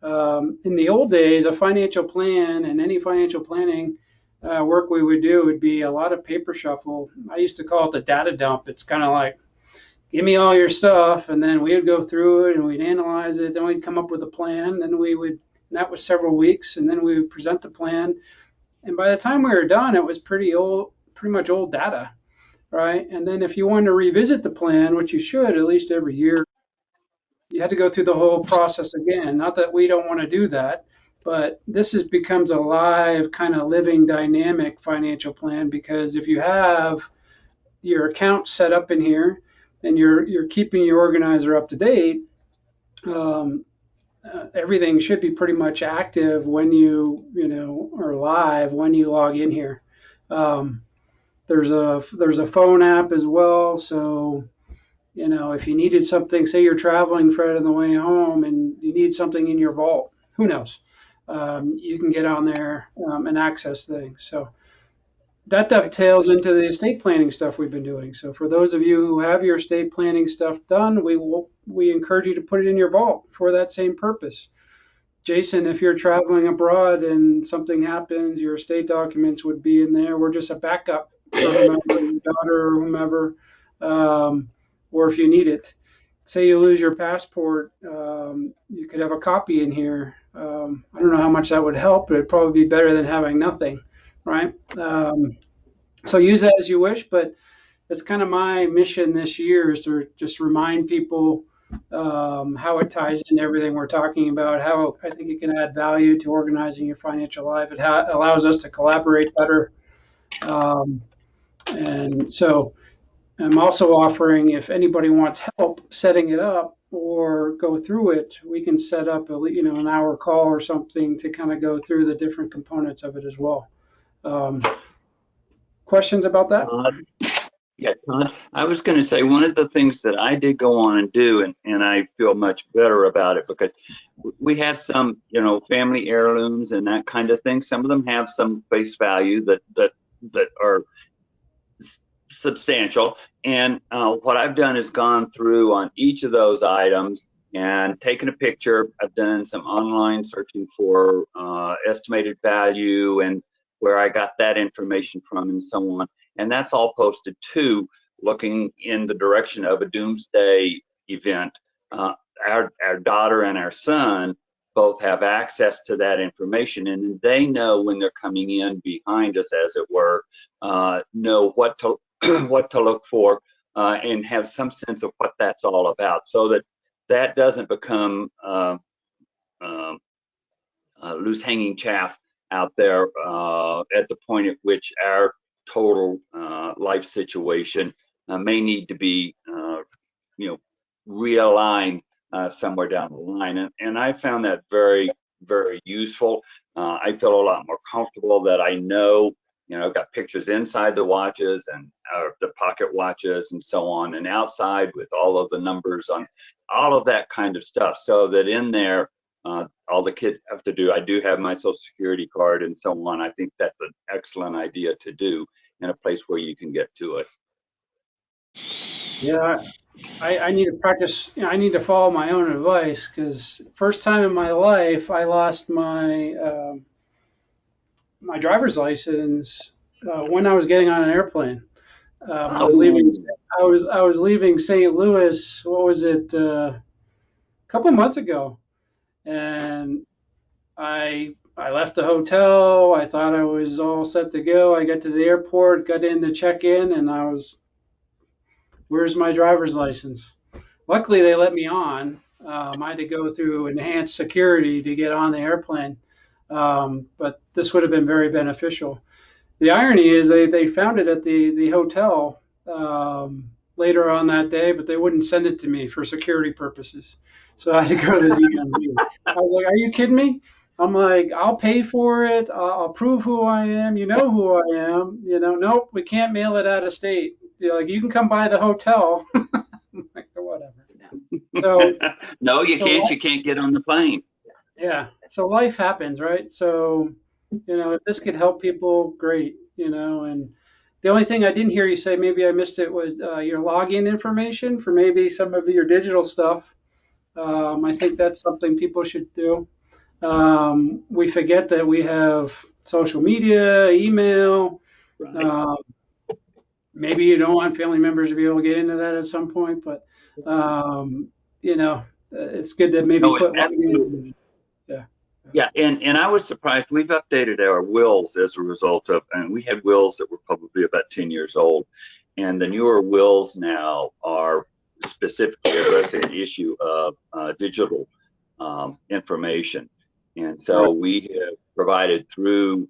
In the old days, a financial plan and any financial planning work we would do would be a lot of paper shuffle. I used to call it the data dump. It's kind of like, give me all your stuff, and then we would go through it and we'd analyze it. Then we'd come up with a plan. Then and that was several weeks, and then we would present the plan. And by the time we were done, it was pretty much old data, right? And then if you wanted to revisit the plan, which you should at least every year, you had to go through the whole process again. Not that we don't want to do that, but becomes a live kind of living dynamic financial plan, because if you have your account set up in here and you're keeping your organizer up to date, everything should be pretty much active when you are live when you log in here. There's a phone app as well, so if you needed something, say you're traveling, Fred, on the way home, and you need something in your vault, who knows? You can get on there and access things. So that dovetails into the estate planning stuff we've been doing. So for those of you who have your estate planning stuff done, we encourage you to put it in your vault for that same purpose. Jason, if you're traveling abroad and something happens, your estate documents would be in there. We're just a backup for whomever, your daughter or whomever. Or if you need it, say you lose your passport, you could have a copy in here. I don't know how much that would help, but it'd probably be better than having nothing, right? So use that as you wish, but it's kind of my mission this year is to just remind people how it ties into everything we're talking about, how I think it can add value to organizing your financial life. It allows us to collaborate better. And so I'm also offering, if anybody wants help setting it up or go through it, we can set up an hour call or something to kind of go through the different components of it as well. Questions about that? Yeah, Todd, I was going to say one of the things that I did go on and do, and I feel much better about it, because we have some, family heirlooms and that kind of thing. Some of them have some face value that are substantial. And what I've done is gone through on each of those items and taken a picture. I've done some online searching for estimated value and where I got that information from and so on. And that's all posted too, looking in the direction of a doomsday event. Our daughter and our son both have access to that information, and they know when they're coming in behind us, as it were, know what to look for, and have some sense of what that's all about, so that doesn't become loose hanging chaff out there at the point at which our total life situation may need to be realigned somewhere down the line. And I found that very, very useful. I feel a lot more comfortable that I know, I've got pictures inside the watches and the pocket watches and so on, and outside with all of the numbers on all of that kind of stuff, so that in there, all the kids have to do, I do have my Social Security card and so on. I think that's an excellent idea to do in a place where you can get to it. Yeah, I need to practice. I need to follow my own advice, because first time in my life I lost my my driver's license when I was getting on an airplane. I was leaving. I was leaving St. Louis. What was it? A couple months ago, and I left the hotel. I thought I was all set to go. I got to the airport, got in to check in, and where's my driver's license? Luckily, they let me on. I had to go through enhanced security to get on the airplane, but this would have been very beneficial. The irony is they found it at the hotel later on that day, but they wouldn't send it to me for security purposes. So I had to go to the DMV. I was like, are you kidding me? I'm like, I'll pay for it. I'll prove who I am. You know who I am. Nope, we can't mail it out of state. You can come by the hotel. I'm like, whatever. So, no, you can't. You can't get on the plane. Yeah. So life happens, right? So, if this could help people, great. And The only thing I didn't hear you say, maybe I missed it, was your login information for maybe some of your digital stuff. I think that's something people should do. We forget that we have social media, email. Right. Maybe you don't want family members to be able to get into that at some point, but it's good to maybe No, put absolutely. Yeah. Yeah, and I was surprised. We've updated our wills as a result of, and we had wills that were probably about 10 years old, and the newer wills now are specifically addressing the issue of digital information. And so we have provided through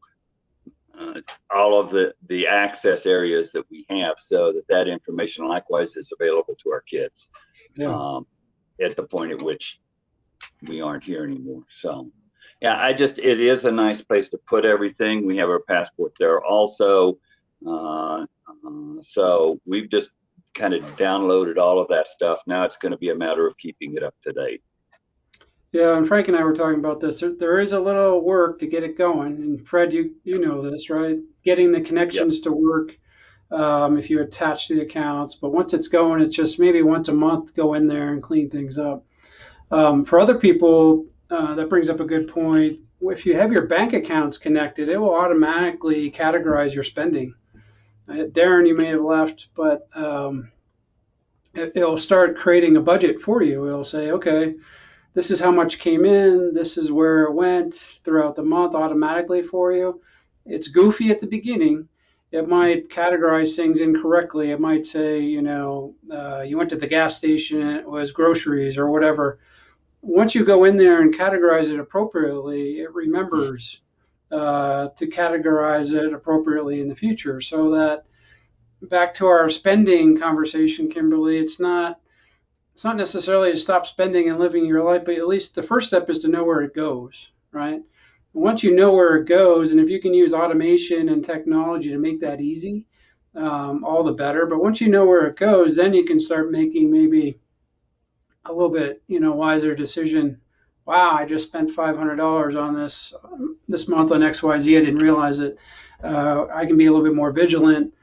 all of the access areas that we have, so that information likewise is available to our kids at the point at which we aren't here anymore. So yeah, it is a nice place to put everything. We have our passport there also. So we've just kind of downloaded all of that stuff. Now it's going to be a matter of keeping it up to date. Yeah, and Frank and I were talking about this. There is a little work to get it going. And Fred, you know this, right? Getting the connections to work if you attach the accounts. But once it's going, it's just maybe once a month go in there and clean things up. For other people, that brings up a good point. If you have your bank accounts connected, it will automatically categorize your spending. Darren, you may have left, but it'll start creating a budget for you. It'll say, okay, this is how much came in, this is where it went throughout the month automatically for you. It's goofy at the beginning. It might categorize things incorrectly. It might say, you went to the gas station and it was groceries or whatever. Once you go in there and categorize it appropriately, it remembers to categorize it appropriately in the future. So that, back to our spending conversation, Kimberly, it's not necessarily to stop spending and living your life, but at least the first step is to know where it goes, right? And once you know where it goes, and if you can use automation and technology to make that easy, all the better. But once you know where it goes, then you can start making maybe a little bit, wiser decision. Wow, I just spent $500 on this month on XYZ. I didn't realize it. I can be a little bit more vigilant.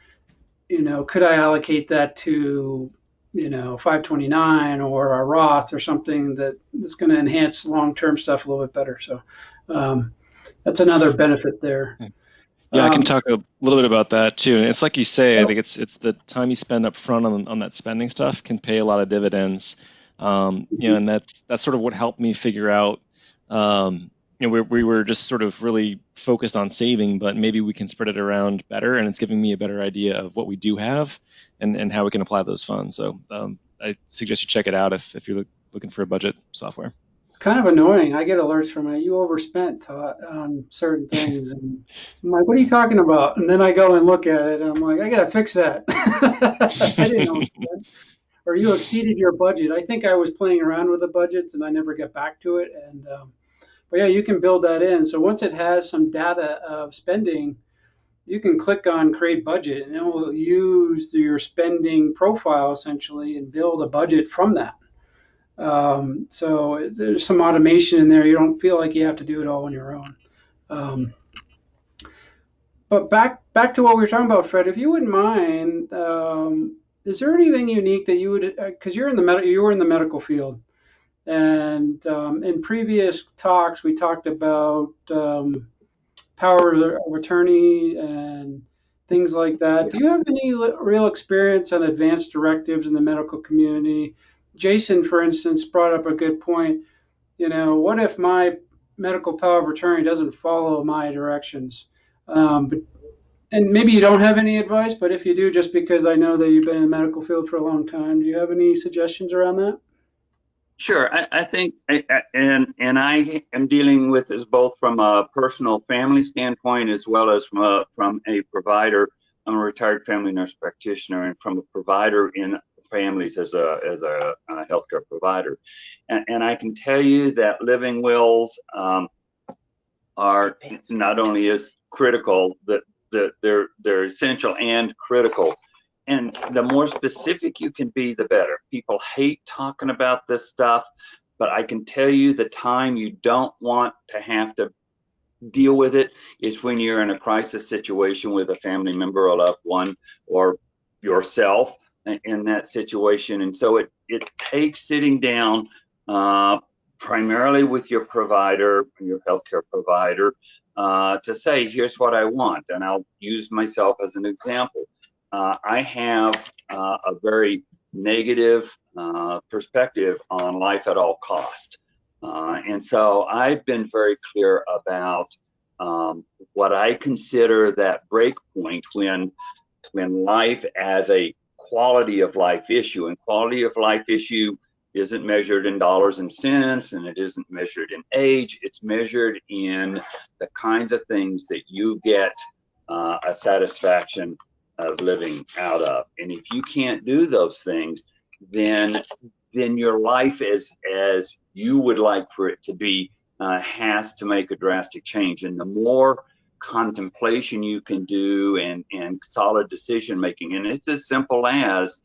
Could I allocate that to 529 or a Roth or something that's going to enhance long-term stuff a little bit better. So that's another benefit there. Yeah, I can talk a little bit about that too. And it's like you say, I think it's the time you spend up front on that spending stuff can pay a lot of dividends. And that's sort of what helped me figure out. We were just sort of really focused on saving, but maybe we can spread it around better, and it's giving me a better idea of what we do have and how we can apply those funds. So I suggest you check it out if you're looking for a budget software. It's kind of annoying. I get alerts from it. You overspent on certain things, and I'm like, "What are you talking about?" And then I go and look at it, and I'm like, "I gotta fix that." I didn't know. Or you exceeded your budget. I think I was playing around with the budgets, and I never got back to it. And but yeah, you can build that in. So once it has some data of spending, you can click on create budget, and it will use your spending profile essentially and build a budget from that. So there's some automation in there. You don't feel like you have to do it all on your own. But back to what we were talking about, Fred, if you wouldn't mind, is there anything unique that you would, because you were in the medical field, and in previous talks we talked about power of attorney and things like that. Do you have any real experience on advanced directives in the medical community? Jason, for instance, brought up a good point. What if my medical power of attorney doesn't follow my directions? And maybe you don't have any advice, but if you do, just because I know that you've been in the medical field for a long time, do you have any suggestions around that? Sure. I think, and I am dealing with this both from a personal family standpoint as well as from a provider. I'm a retired family nurse practitioner, and from a provider in families as a healthcare provider. And I can tell you that living wills are not only as critical, that they're essential and critical. And the more specific you can be, the better. People hate talking about this stuff, but I can tell you the time you don't want to have to deal with it is when you're in a crisis situation with a family member or loved one or yourself in that situation. And so it takes sitting down primarily with your provider, your healthcare provider, to say, here's what I want. And I'll use myself as an example. I have a very negative perspective on life at all cost. And so I've been very clear about what I consider that break point when life as a quality of life issue, and quality of life issue isn't measured in dollars and cents, and it isn't measured in age. It's measured in the kinds of things that you get a satisfaction of living out of. And if you can't do those things, then your life as you would like for it to be has to make a drastic change. And the more contemplation you can do and solid decision making, and it's as simple as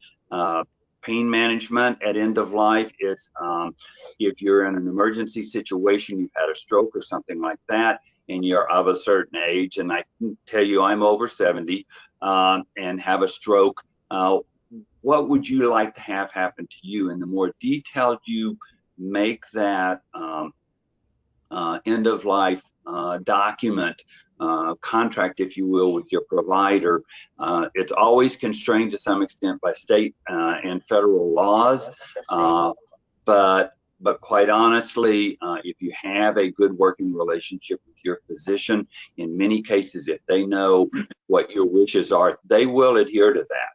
pain management at end of life. It's if you're in an emergency situation, you've had a stroke or something like that, and you're of a certain age, and I can tell you I'm over 70 and have a stroke, what would you like to have happen to you? And the more detailed you make that end of life document, contract, if you will, with your provider, it's always constrained to some extent by state and federal laws. But quite honestly, if you have a good working relationship with your physician, in many cases, if they know what your wishes are, they will adhere to that,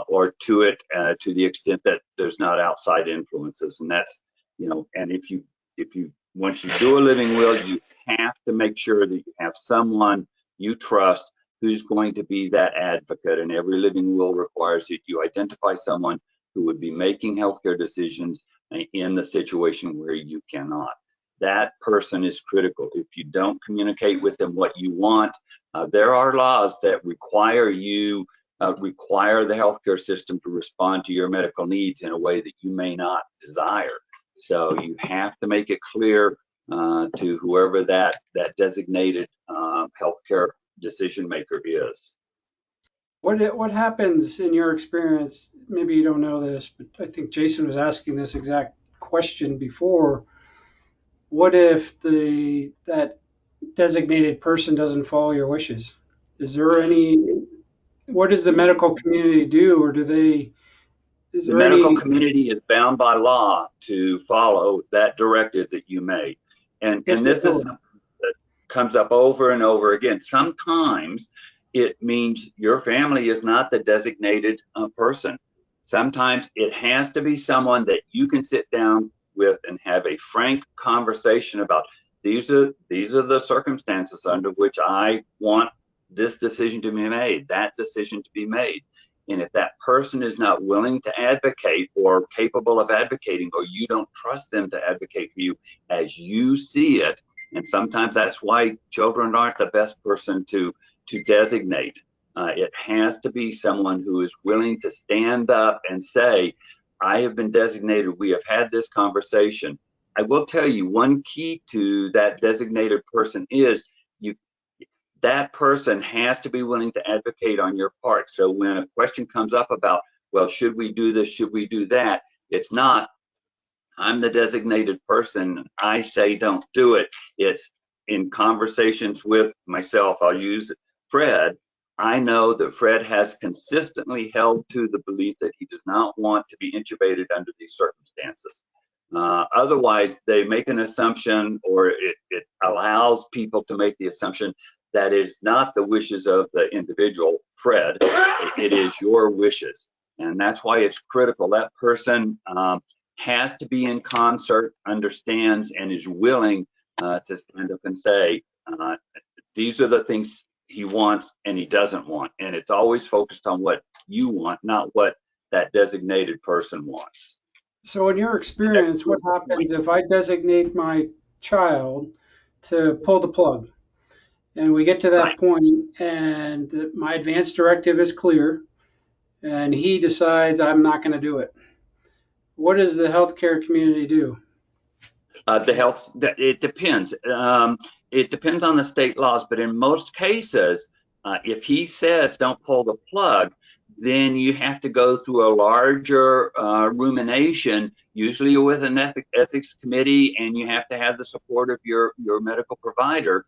or to it to the extent that there's not outside influences. And that's, and if you once you do a living will, you have to make sure that you have someone you trust who's going to be that advocate. And every living will requires that you identify someone who would be making healthcare decisions in the situation where you cannot. That person is critical. If you don't communicate with them what you want, there are laws that require the healthcare system to respond to your medical needs in a way that you may not desire. So you have to make it clear to whoever that designated healthcare decision maker is. What happens in your experience? Maybe you don't know this, but I think Jason was asking this exact question before. What if that designated person doesn't follow your wishes? What does the medical community do, or do they? The medical community is bound by law to follow that directive that you made. And this is something that comes up over and over again. Sometimes it means your family is not the designated person. Sometimes it has to be someone that you can sit down with and have a frank conversation about, these are the circumstances under which I want this decision to be made, that decision to be made. And if that person is not willing to advocate or capable of advocating, or you don't trust them to advocate for you as you see it, and sometimes that's why children aren't the best person to designate. It has to be someone who is willing to stand up and say, I have been designated, we have had this conversation. I will tell you, one key to that designated person is that person has to be willing to advocate on your part. So when a question comes up about, well, should we do this, should we do that? It's not, I'm the designated person, I say don't do it. It's in conversations with myself, I'll use Fred. I know that Fred has consistently held to the belief that he does not want to be intubated under these circumstances. Otherwise, they make an assumption, or it allows people to make the assumption that is not the wishes of the individual, Fred, it is your wishes. And that's why it's critical. That person has to be in concert, understands, and is willing to stand up and say, these are the things he wants and he doesn't want. And it's always focused on what you want, not what that designated person wants. So in your experience, what happens if I designate my child to pull the plug? And we get to that point, and my advance directive is clear, and he decides I'm not going to do it. What does the healthcare community do? It depends. it depends on the state laws, but in most cases, if he says don't pull the plug, then you have to go through a larger rumination, usually with an ethics committee, and you have to have the support of your medical provider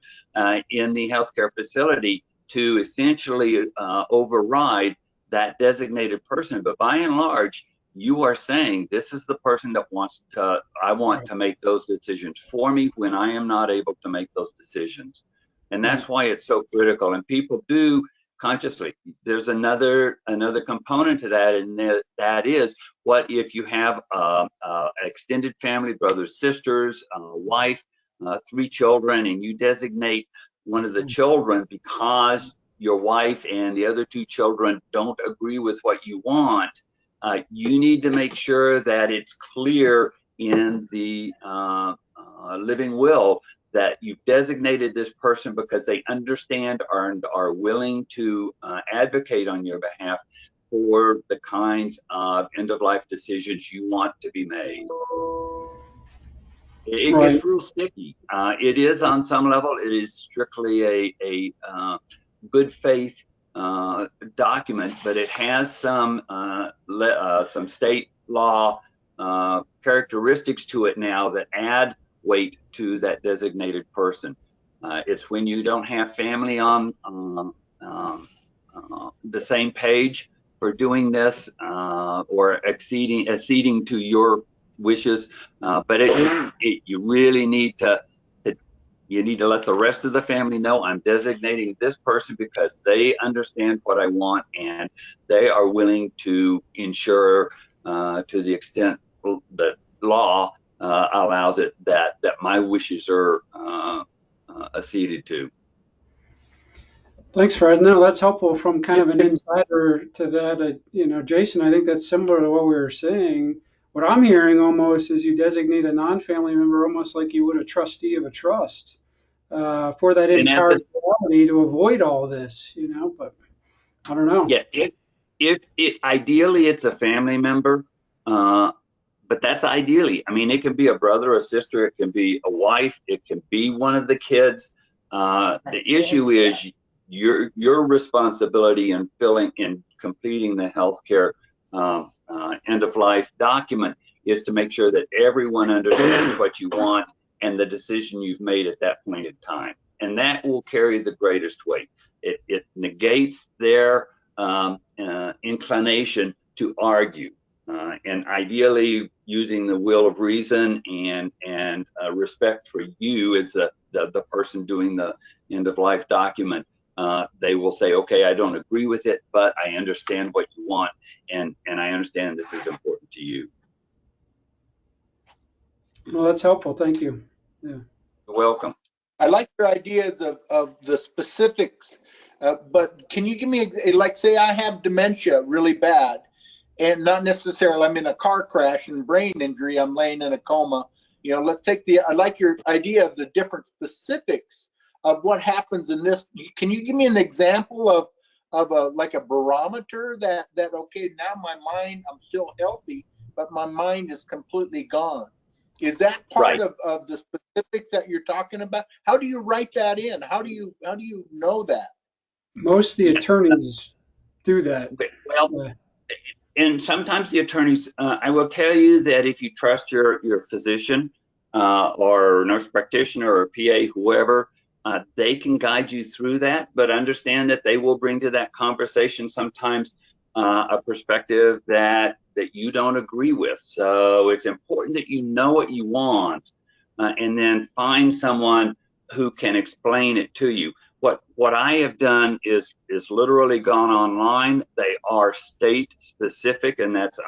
in the healthcare facility to essentially override that designated person. But by and large, you are saying this is the person that I want to make those decisions for me when I am not able to make those decisions. And that's why it's so critical. And people do consciously. There's another component to that, and that is, what if you have extended family, brothers, sisters, wife, 3 children, and you designate one of the children because your wife and the other 2 children don't agree with what you want. You need to make sure that it's clear in the living will that you've designated this person because they understand and are willing to advocate on your behalf for the kinds of end-of-life decisions you want to be made. It gets real sticky. It is, on some level, it is strictly a good faith document, but it has some state law characteristics to it now that add weight to that designated person. It's when you don't have family on the same page for doing this or acceding to your wishes, but you really need to let the rest of the family know, I'm designating this person because they understand what I want and they are willing to ensure to the extent that law allows it that my wishes are acceded to. Thanks, Fred. No, that's helpful from kind of an insider to that. Jason, I think that's similar to what we were saying. What I'm hearing almost is you designate a non-family member almost like you would a trustee of a trust for that impartiality to avoid all this, but I don't know. Yeah, if ideally it's a family member, but that's ideally. I mean, it can be a brother, a sister, it can be a wife, it can be one of the kids. The issue is your responsibility in completing the healthcare end-of-life document is to make sure that everyone understands what you want and the decision you've made at that point in time. And that will carry the greatest weight. It negates their inclination to argue. And ideally, using the will of reason and respect for you as the person doing the end-of-life document, they will say, okay, I don't agree with it, but I understand what you want, and I understand this is important to you. Well, that's helpful. Thank you. Yeah. You're welcome. I like your ideas of the specifics, but can you give me, like, say I have dementia really bad, and not necessarily I'm in a car crash and brain injury, I'm laying in a coma. Let's take I like your idea of the different specifics of what happens in this. Can you give me an example of a barometer that okay, now my mind, I'm still healthy, but my mind is completely gone? Is that part of the specifics that you're talking about? How do you write that in? How do you know that? Most of the attorneys do that. Well, and sometimes the attorneys, I will tell you that if you trust your physician or nurse practitioner or PA, whoever, they can guide you through that, but understand that they will bring to that conversation sometimes a perspective that you don't agree with. So it's important that you know what you want and then find someone who can explain it to you. What I have done is literally gone online. They are state specific, and that's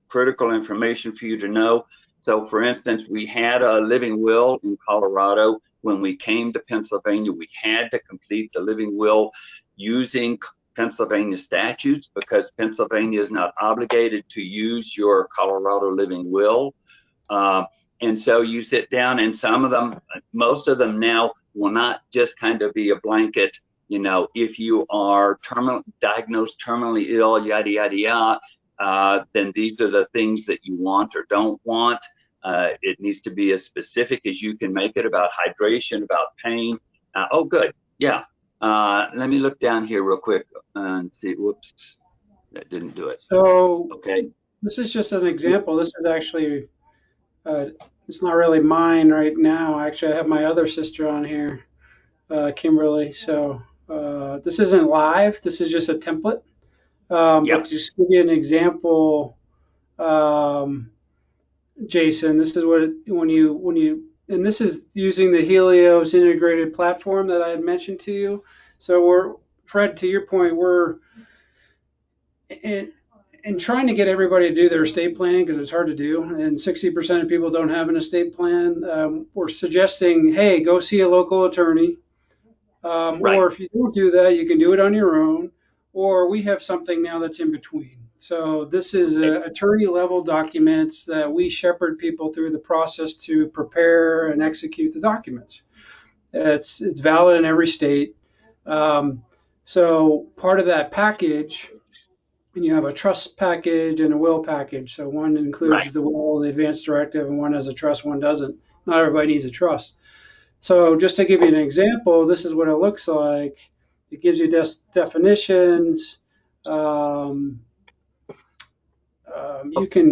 critical information for you to know. So for instance, we had a living will in Colorado. When we came to Pennsylvania, we had to complete the living will using Pennsylvania statutes because Pennsylvania is not obligated to use your Colorado living will. And so you sit down, and some of them, most of them now will not just kind of be a blanket, if you are diagnosed terminally ill, yada, yada, yada, then these are the things that you want or don't want. It needs to be as specific as you can make it about hydration, about pain. Oh, good. Yeah. Let me look down here real quick and see. Whoops, that didn't do it. So Okay. this is just an example. This is actually, it's not really mine right now. Actually, I have my other sister on here, Kimberly. So this isn't live. This is just a template. Yep. But just to give you an example, Jason, this is what and this is using the Helios integrated platform that I had mentioned to you. So Fred, to your point, we're in trying to get everybody to do their estate planning because it's hard to do, and 60% of people don't have an estate plan. We're suggesting, hey, go see a local attorney, Right. or if you don't do that, you can do it on your own, or we have something now that's in between. So this is attorney level documents that we shepherd people through the process to prepare and execute the documents. It's valid in every state. So part of that package, and you have a trust package and a will package. So one includes Right. the will, the advance directive, and one has a trust, one doesn't. Not everybody needs a trust. So just to give you an example, this is what it looks like. It gives you definitions. You can.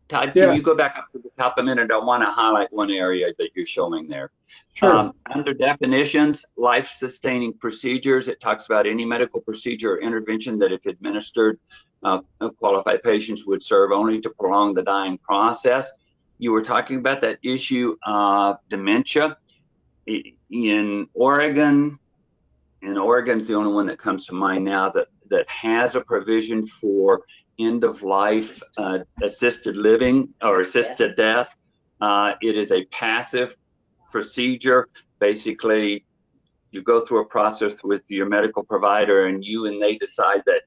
Todd, Yeah. can you go back up to the top a minute? I want to highlight one area that you're showing there. Sure. Under definitions, life-sustaining procedures, it talks about any medical procedure or intervention that, if administered, qualified patients would serve only to prolong the dying process. You were talking about that issue of dementia. In Oregon, and Oregon's the only one that comes to mind now that has a provision for end-of-life assisted living or assisted death. It is a passive procedure. Basically, you go through a process with your medical provider, and they decide that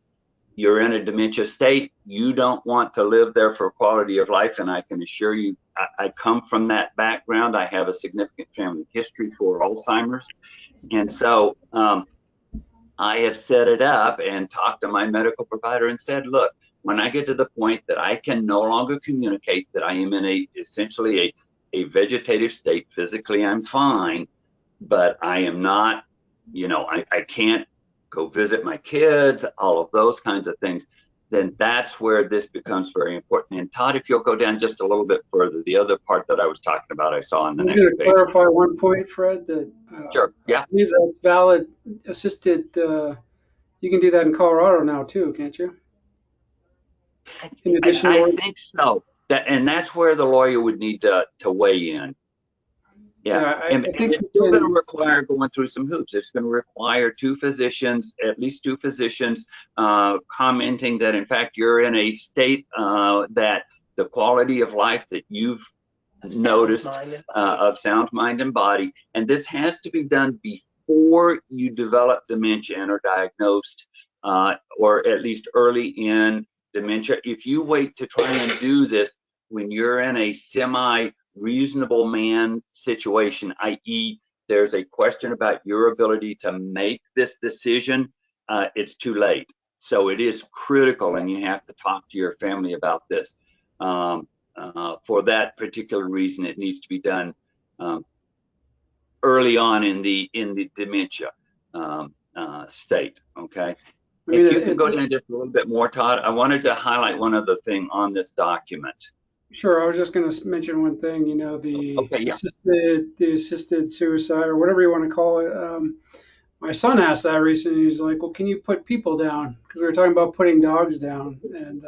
you're in a dementia state. You don't want to live there for quality of life, and I can assure you, I come from that background. I have a significant family history for Alzheimer's, and so I have set it up and talked to my medical provider and said, look, when I get to the point that I can no longer communicate that I am in essentially a vegetative state, physically I'm fine, but I am not, I can't go visit my kids, all of those kinds of things, then that's where this becomes very important. And Todd, if you'll go down just a little bit further, the other part that I was talking about, I saw on the I'm next going to page. clarify one point, Fred, that Sure, yeah. I believe that valid assisted, you can do that in Colorado now too, can't you? In addition I to think so. And that's where the lawyer would need to weigh in. Yeah, I and think it's still going to require going through some hoops. It's going to require at least two physicians, commenting that in fact you're in a state that the quality of life that you've noticed of sound mind and body, and this has to be done before you develop dementia and are diagnosed, or at least early in dementia. If you wait to try and do this when you're in a semi-reasonable man situation, i.e. there's a question about your ability to make this decision, it's too late. So it is critical, and you have to talk to your family about this. For that particular reason, it needs to be done early on in the dementia state. Okay. If you can go down just a little bit more, Todd, I wanted to highlight one other thing on this document. Sure, I was just going to mention one thing. The Okay, yeah. assisted suicide, or whatever you want to call it. My son asked that recently. He's like, "Well, can you put people down?" Because we were talking about putting dogs down, and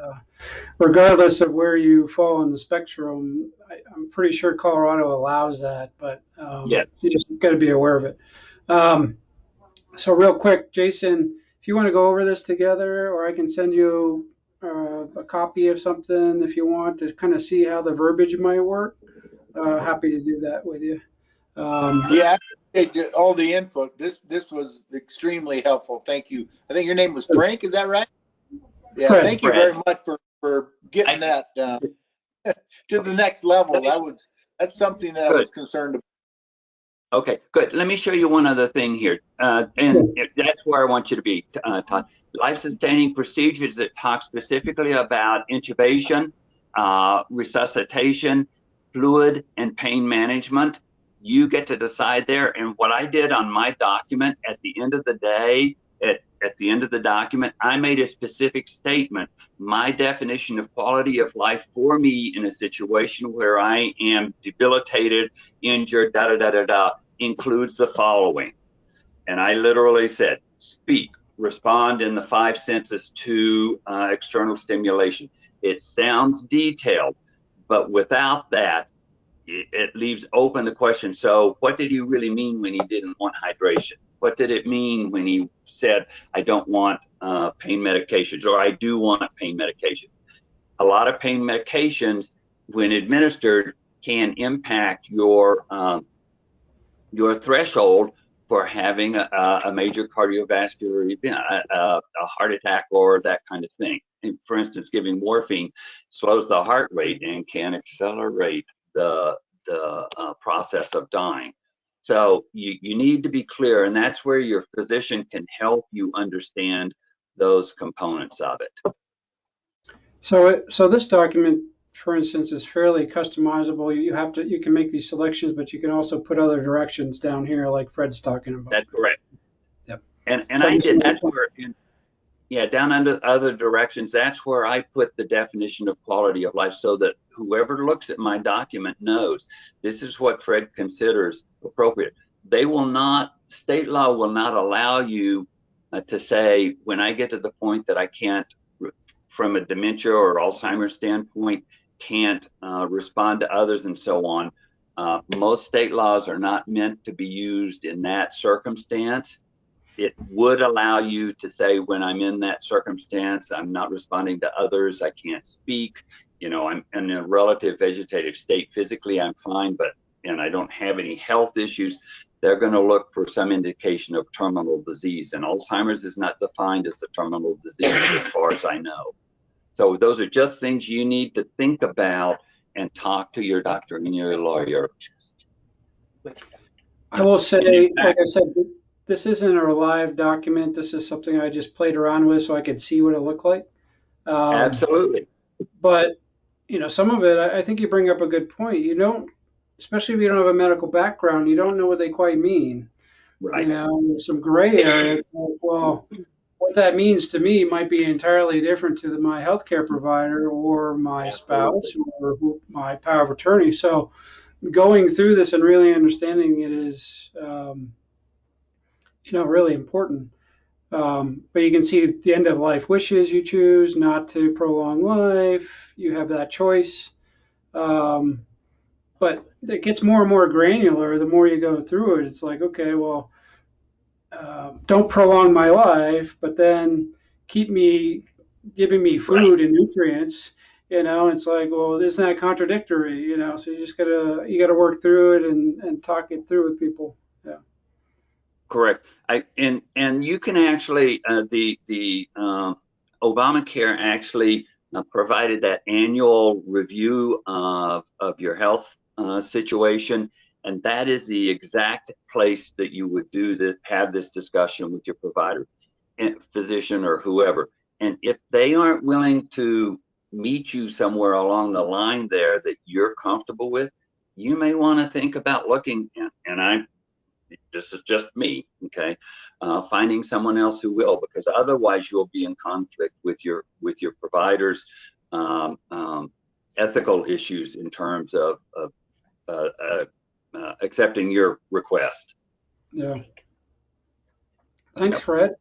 regardless of where you fall on the spectrum, I'm pretty sure Colorado allows that, but Yeah. you just got to be aware of it. So real quick, Jason, if you want to go over this together, or I can send you a copy of something if you want to kind of see how the verbiage might work. Happy to do that with you. Yeah, all the info. This was extremely helpful. Thank you. I think your name was Frank. Is that right? Yeah. Fred. Thank you very much for getting that to the next level. That's something that I was concerned about. Okay, good. Let me show you one other thing here, and that's where I want you to be, Todd. Life-sustaining procedures that talk specifically about intubation, resuscitation, fluid and pain management. You get to decide there. And what I did on my document at the end of the day, at the end of the document, I made a specific statement. My definition of quality of life for me in a situation where I am debilitated, injured, includes the following. And I literally said, speak, respond in the 5 senses to external stimulation. It sounds detailed, but without that, it leaves open the question. So what did he really mean when he didn't want hydration? What did it mean when he said, I don't want pain medications, or I do want pain medications? A lot of pain medications, when administered, can impact your threshold for having a major cardiovascular event, a heart attack or that kind of thing. And for instance, giving morphine slows the heart rate and can accelerate the process of dying. So you need to be clear, and that's where your physician can help you understand those components of it. So this document, for instance, is fairly customizable. You can make these selections, but you can also put other directions down here, like Fred's talking about. That's correct. Yep. And I did. That's where, down under other directions, that's where I put the definition of quality of life, so that whoever looks at my document knows this is what Fred considers appropriate. State law will not allow you to say, when I get to the point that I can't, from a dementia or Alzheimer's standpoint, can't respond to others and so on. Most state laws are not meant to be used in that circumstance. It would allow you to say, when I'm in that circumstance, I'm not responding to others, I can't speak, I'm in a relative vegetative state. Physically, I'm fine, and I don't have any health issues. They're going to look for some indication of terminal disease. And Alzheimer's is not defined as a terminal disease as far as I know. So those are just things you need to think about and talk to your doctor and your lawyer. I will say, like I said, this isn't a live document. This is something I just played around with so I could see what it looked like. Absolutely. But, some of it, I think you bring up a good point. You don't, especially if you don't have a medical background, you don't know what they quite mean. Right. There's some gray areas. Like, well, what that means to me might be entirely different to my healthcare provider or my spouse or my power of attorney. So going through this and really understanding it is, really important. But you can see at the end of life wishes you choose not to prolong life. You have that choice. But it gets more and more granular the more you go through it. It's like, okay, well, don't prolong my life, but then keep me giving me food and nutrients. It's like, well, isn't that contradictory? So you just gotta work through it and talk it through with people. Yeah. Correct. And you can actually the Obamacare actually provided that annual review of your health situation, and that is the exact place that you would have this discussion with your provider, and physician, or whoever. And if they aren't willing to meet you somewhere along the line there that you're comfortable with, you may want to think about looking. This is just me, okay? Finding someone else who will, because otherwise you'll be in conflict with your provider's ethical issues in terms of accepting your request. Yeah. Thanks, Fred.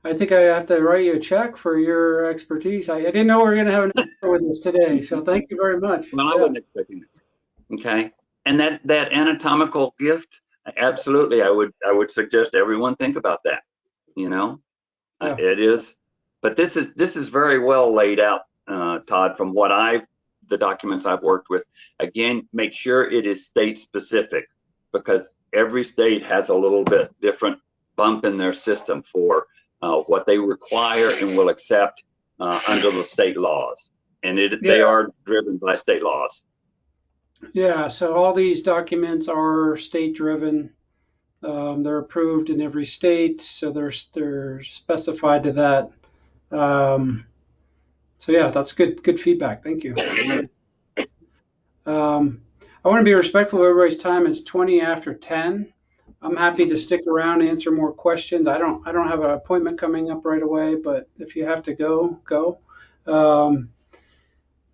I think I have to write you a check for your expertise. I didn't know we were going to have an hour with us today, so thank you very much. Well, I wasn't expecting it. Okay, and that anatomical gift, absolutely, I would suggest everyone think about that. It is, but this is very well laid out, Todd, from what the documents I've worked with. Again, make sure it is state specific, because every state has a little bit different bump in their system for what they require and will accept under the state laws, and they are driven by state laws. Yeah, so all these documents are state driven. They're approved in every state, so they're specified to that. So yeah, that's good feedback. Thank you. I want to be respectful of everybody's time. It's 20 after 10. I'm happy to stick around and answer more questions. I don't have an appointment coming up right away, but if you have to go, go.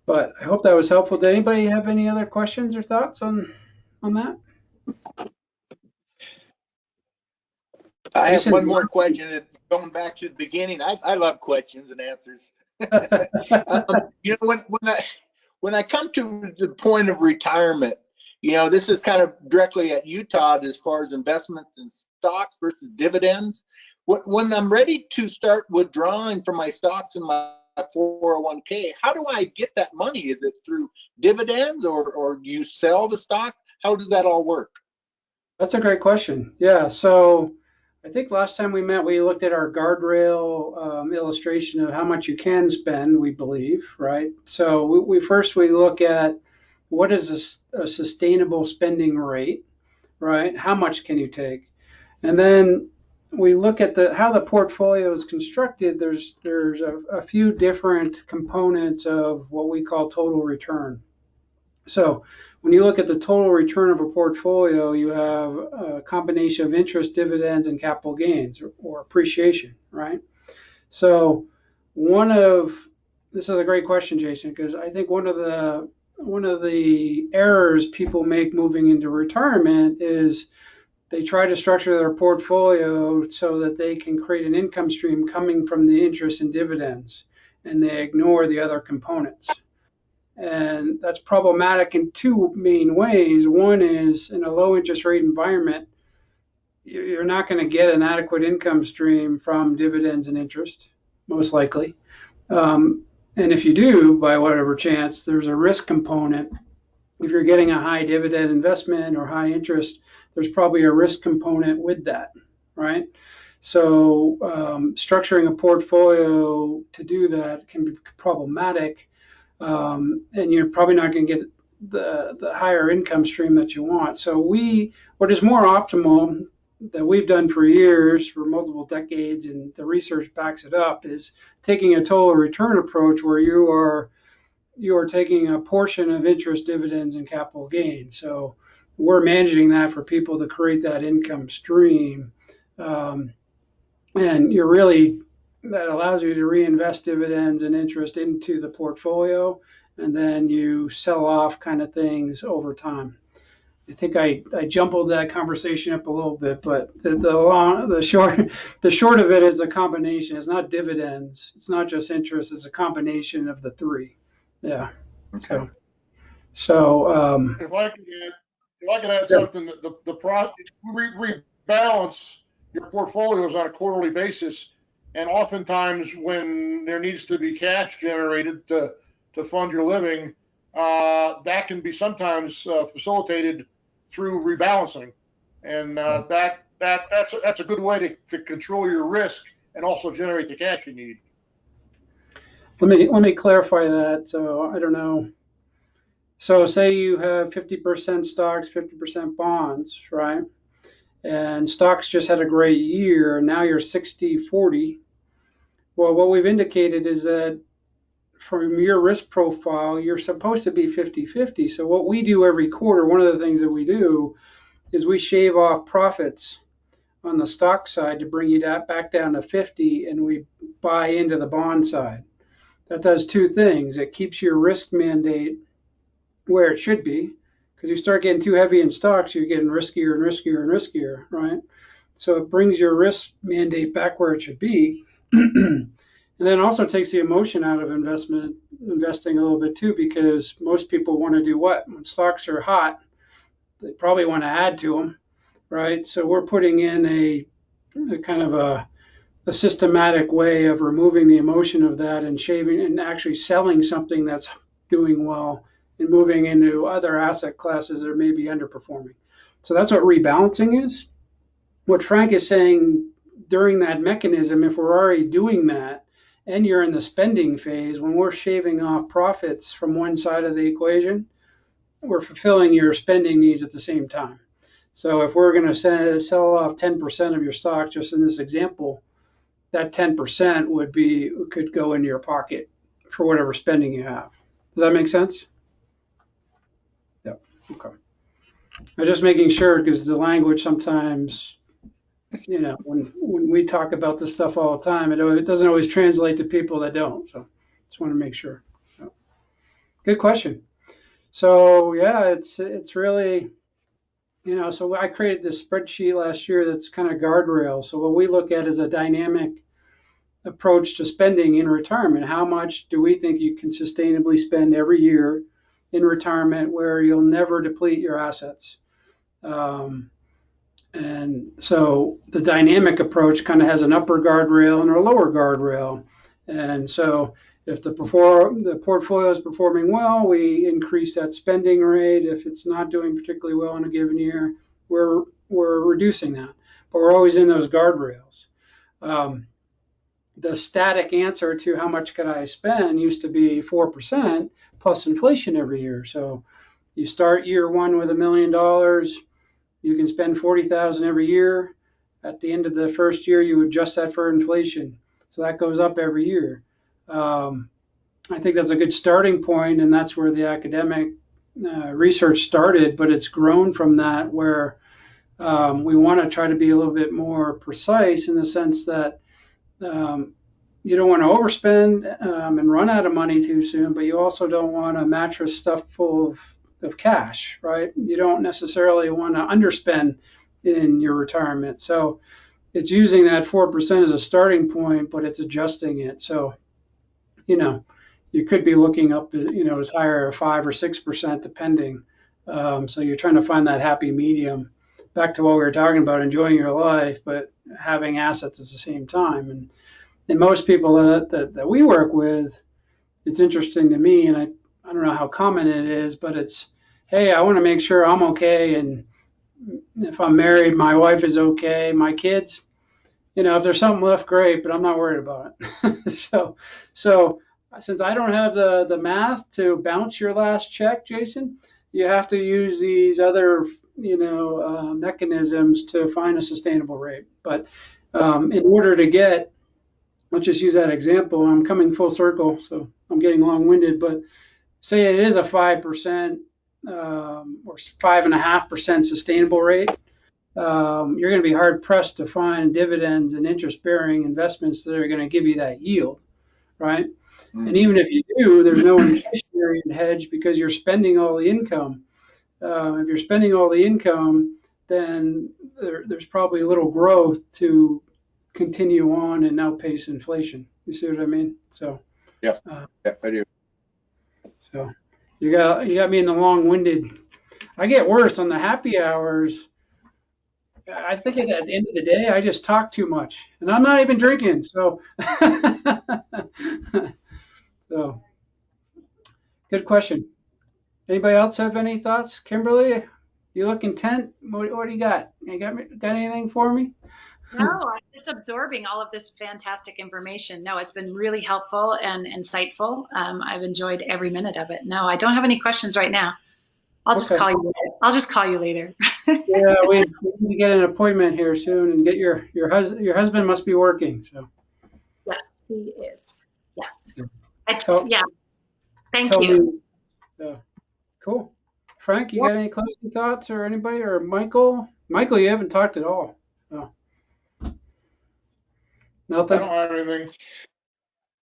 But I hope that was helpful. Did anybody have any other questions or thoughts on that? I have Jason? one more question. Going back to the beginning, I love questions and answers. You know, when I come to the point of retirement, you know, this is kind of directly at you, Todd, as far as investments in stocks versus dividends. When I'm ready to start withdrawing from my stocks and my 401k, how do I get that money? Is it through dividends or do you sell the stock? How does that all work? That's a great question. Yeah, so I think last time we met, we looked at our guardrail illustration of how much you can spend, we believe, right? So we first look at what is a sustainable spending rate, right? How much can you take? And then we look at how the portfolio is constructed. There's a few different components of what we call total return. So when you look at the total return of a portfolio, you have a combination of interest, dividends, and capital gains or appreciation, right? So this is a great question, Jason, because I think one of the errors people make moving into retirement is they try to structure their portfolio so that they can create an income stream coming from the interest and dividends, and they ignore the other components. And that's problematic in two main ways. One is in a low interest rate environment, you're not going to get an adequate income stream from dividends and interest, most likely. And if you do, by whatever chance, there's a risk component. If you're getting a high dividend investment or high interest, there's probably a risk component with that, right? So structuring a portfolio to do that can be problematic. And you're probably not going to get the higher income stream that you want. So what is more optimal that we've done for years, for multiple decades, and the research backs it up, is taking a total return approach where you are taking a portion of interest, dividends, and capital gains. So we're managing that for people to create that income stream. And that allows you to reinvest dividends and interest into the portfolio, and then you sell off kind of things over time. I think I jumbled that conversation up a little bit, but the short of it is a combination. It's not dividends. It's not just interest. It's a combination of the three. Yeah. Okay. So if I can add something, we rebalance your portfolios on a quarterly basis, and oftentimes when there needs to be cash generated to fund your living, that can be sometimes facilitated through rebalancing, and that's a good way to control your risk and also generate the cash you need. Let me clarify that. So I don't know. So say you have 50% stocks, 50% bonds, right? And stocks just had a great year. Now you're 60-40. Well, what we've indicated is that from your risk profile, you're supposed to be 50-50. So what we do every quarter, one of the things that we do is we shave off profits on the stock side to bring you back down to 50, and we buy into the bond side. That does two things. It keeps your risk mandate where it should be, because you start getting too heavy in stocks, you're getting riskier and riskier and riskier, right? So it brings your risk mandate back where it should be. And then also takes the emotion out of investing a little bit too, because most people want to do what? When stocks are hot, they probably want to add to them, right? So we're putting in a kind of a systematic way of removing the emotion of that and shaving and actually selling something that's doing well and moving into other asset classes that are maybe underperforming. So that's what rebalancing is. What Frank is saying during that mechanism, if we're already doing that and you're in the spending phase, when we're shaving off profits from one side of the equation, we're fulfilling your spending needs at the same time. So if we're going to sell off 10% of your stock, just in this example, that 10% could go into your pocket for whatever spending you have. Does that make sense? Yep. Okay. I'm just making sure because the language sometimes, when we talk about this stuff all the time, it doesn't always translate to people that don't. So just want to make sure. So, good question. So yeah, it's really, so I created this spreadsheet last year that's kind of guardrail. So what we look at is a dynamic approach to spending in retirement. How much do we think you can sustainably spend every year in retirement where you'll never deplete your assets? And so the dynamic approach kind of has an upper guardrail and a lower guardrail. And so if the portfolio is performing well, we increase that spending rate. If it's not doing particularly well in a given year, we're reducing that. But we're always in those guardrails. The static answer to how much could I spend used to be 4% plus inflation every year. So you start year one with $1 million. You can spend 40,000 every year. At the end of the first year, you adjust that for inflation. So that goes up every year. I think that's a good starting point, and that's where the academic research started, but it's grown from that where we want to try to be a little bit more precise in the sense that you don't want to overspend and run out of money too soon, but you also don't want a mattress stuffed full of cash, right? You don't necessarily want to underspend in your retirement. So it's using that 4% as a starting point, but it's adjusting it. So, you could be looking up, as higher as 5 or 6% depending. So you're trying to find that happy medium. Back to what we were talking about, enjoying your life, but having assets at the same time. And most people that we work with, it's interesting to me, and I don't know how common it is, but it's, hey, I want to make sure I'm okay, and if I'm married, my wife is okay, my kids, if there's something left, great, but I'm not worried about it. So since I don't have the math to bounce your last check, Jason, you have to use these other mechanisms to find a sustainable rate. But in order to get, let's just use that example. I'm coming full circle, so I'm getting long-winded, but say it is a 5% or 5.5% sustainable rate. You're going to be hard-pressed to find dividends and interest-bearing investments that are going to give you that yield, right? Mm-hmm. And even if you do, there's no inflationary hedge because you're spending all the income. If you're spending all the income, then there's probably little growth to continue on and outpace inflation. You see what I mean? So yeah, I do. So you got me in the long-winded. I get worse on the happy hours. I think at the end of the day, I just talk too much, and I'm not even drinking. So, so good question. Anybody else have any thoughts? Kimberly, you look intent. What do you got? You got anything for me? No, I'm just absorbing all of this fantastic information. No, it's been really helpful and insightful. I've enjoyed every minute of it. No, I don't have any questions right now. I'll just call you later. I'll just call you later. Yeah, we need to get an appointment here soon and get your husband must be working. So. Yes, he is. Yes. Yeah. Thank you. Cool. Frank, you got any closing thoughts or anybody or Michael? Michael, you haven't talked at all. So. Nothing. I don't have anything.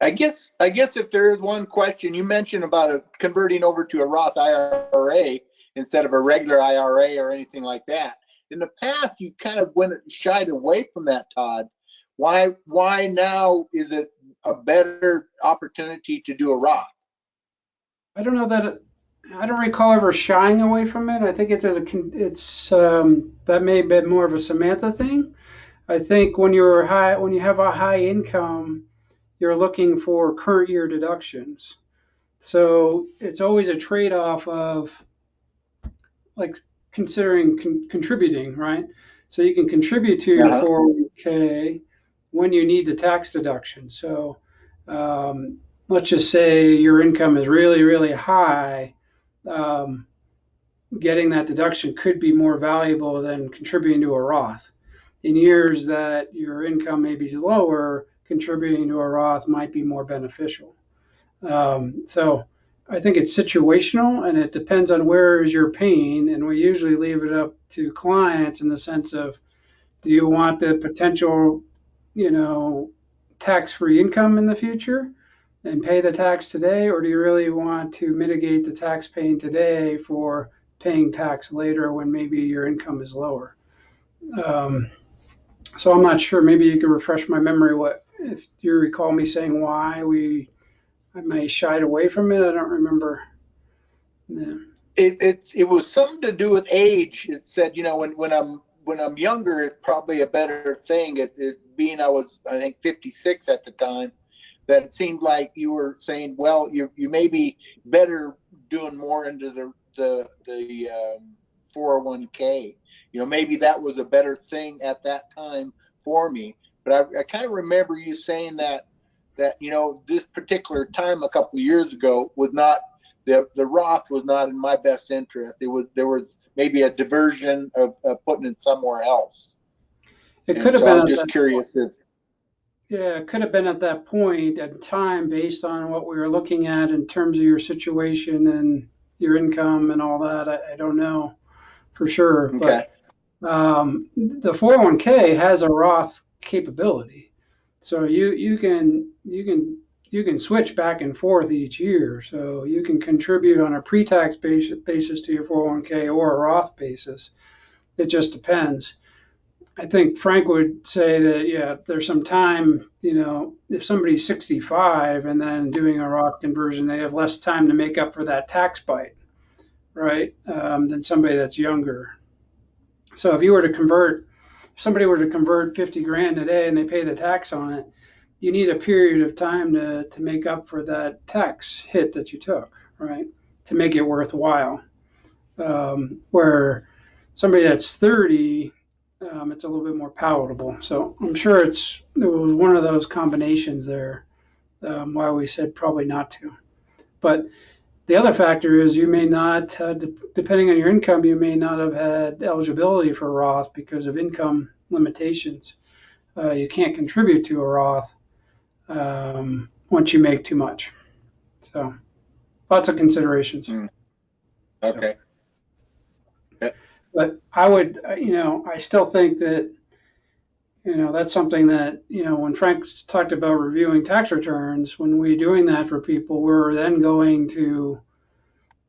I guess if there is one question, you mentioned about converting over to a Roth IRA instead of a regular IRA or anything like that. In the past, you kind of shied away from that, Todd. Why now is it a better opportunity to do a Roth? I don't know that I don't recall ever shying away from it. I think that may have been more of a Samantha thing. I think when you have a high income, you're looking for current year deductions. So it's always a trade-off of like considering contributing, right? So you can contribute to your 401k when you need the tax deduction. So let's just say your income is really, really high. Getting that deduction could be more valuable than contributing to a Roth. In years that your income may be lower, contributing to a Roth might be more beneficial. So I think it's situational and it depends on where is your pain. And we usually leave it up to clients in the sense of, do you want the potential, you know, tax-free income in the future and pay the tax today, or do you really want to mitigate the tax paying today for paying tax later when maybe your income is lower? So I'm not sure. Maybe you could refresh my memory. What if you recall me saying why I may shied away from it? I don't remember. Yeah. It was something to do with age. It said, you know, when I'm younger, it's probably a better thing. Being I was, I think, 56 at the time, that it seemed like you were saying, well, you may be better doing more into the 401k. You know, maybe that was a better thing at that time for me. But I kind of remember you saying that you know, this particular time a couple of years ago was not, the Roth was not in my best interest. There was maybe a diversion of putting it somewhere else. It could have been. I'm just curious if. Yeah, it could have been at that point at time based on what we were looking at in terms of your situation and your income and all that. I don't know for sure, Okay. but the 401k has a Roth capability, so you can switch back and forth each year. So you can contribute on a pre-tax basis to your 401k or a Roth basis. It just depends. I think Frank would say that, yeah, there's some time, you know, if somebody's 65 and then doing a Roth conversion, they have less time to make up for that tax bite, right, than somebody that's younger. So if somebody were to convert 50 grand today and they pay the tax on it, you need a period of time to make up for that tax hit that you took, right, to make it worthwhile. Where somebody that's 30, it's a little bit more palatable. So I'm sure there was one of those combinations there, why we said probably not to. But the other factor is you may not, depending on your income, you may not have had eligibility for Roth because of income limitations. You can't contribute to a Roth once you make too much. So lots of considerations. Okay. So. But I would, you know, I still think that, you know, that's something that, you know, when Frank talked about reviewing tax returns, when we're doing that for people, we're then going to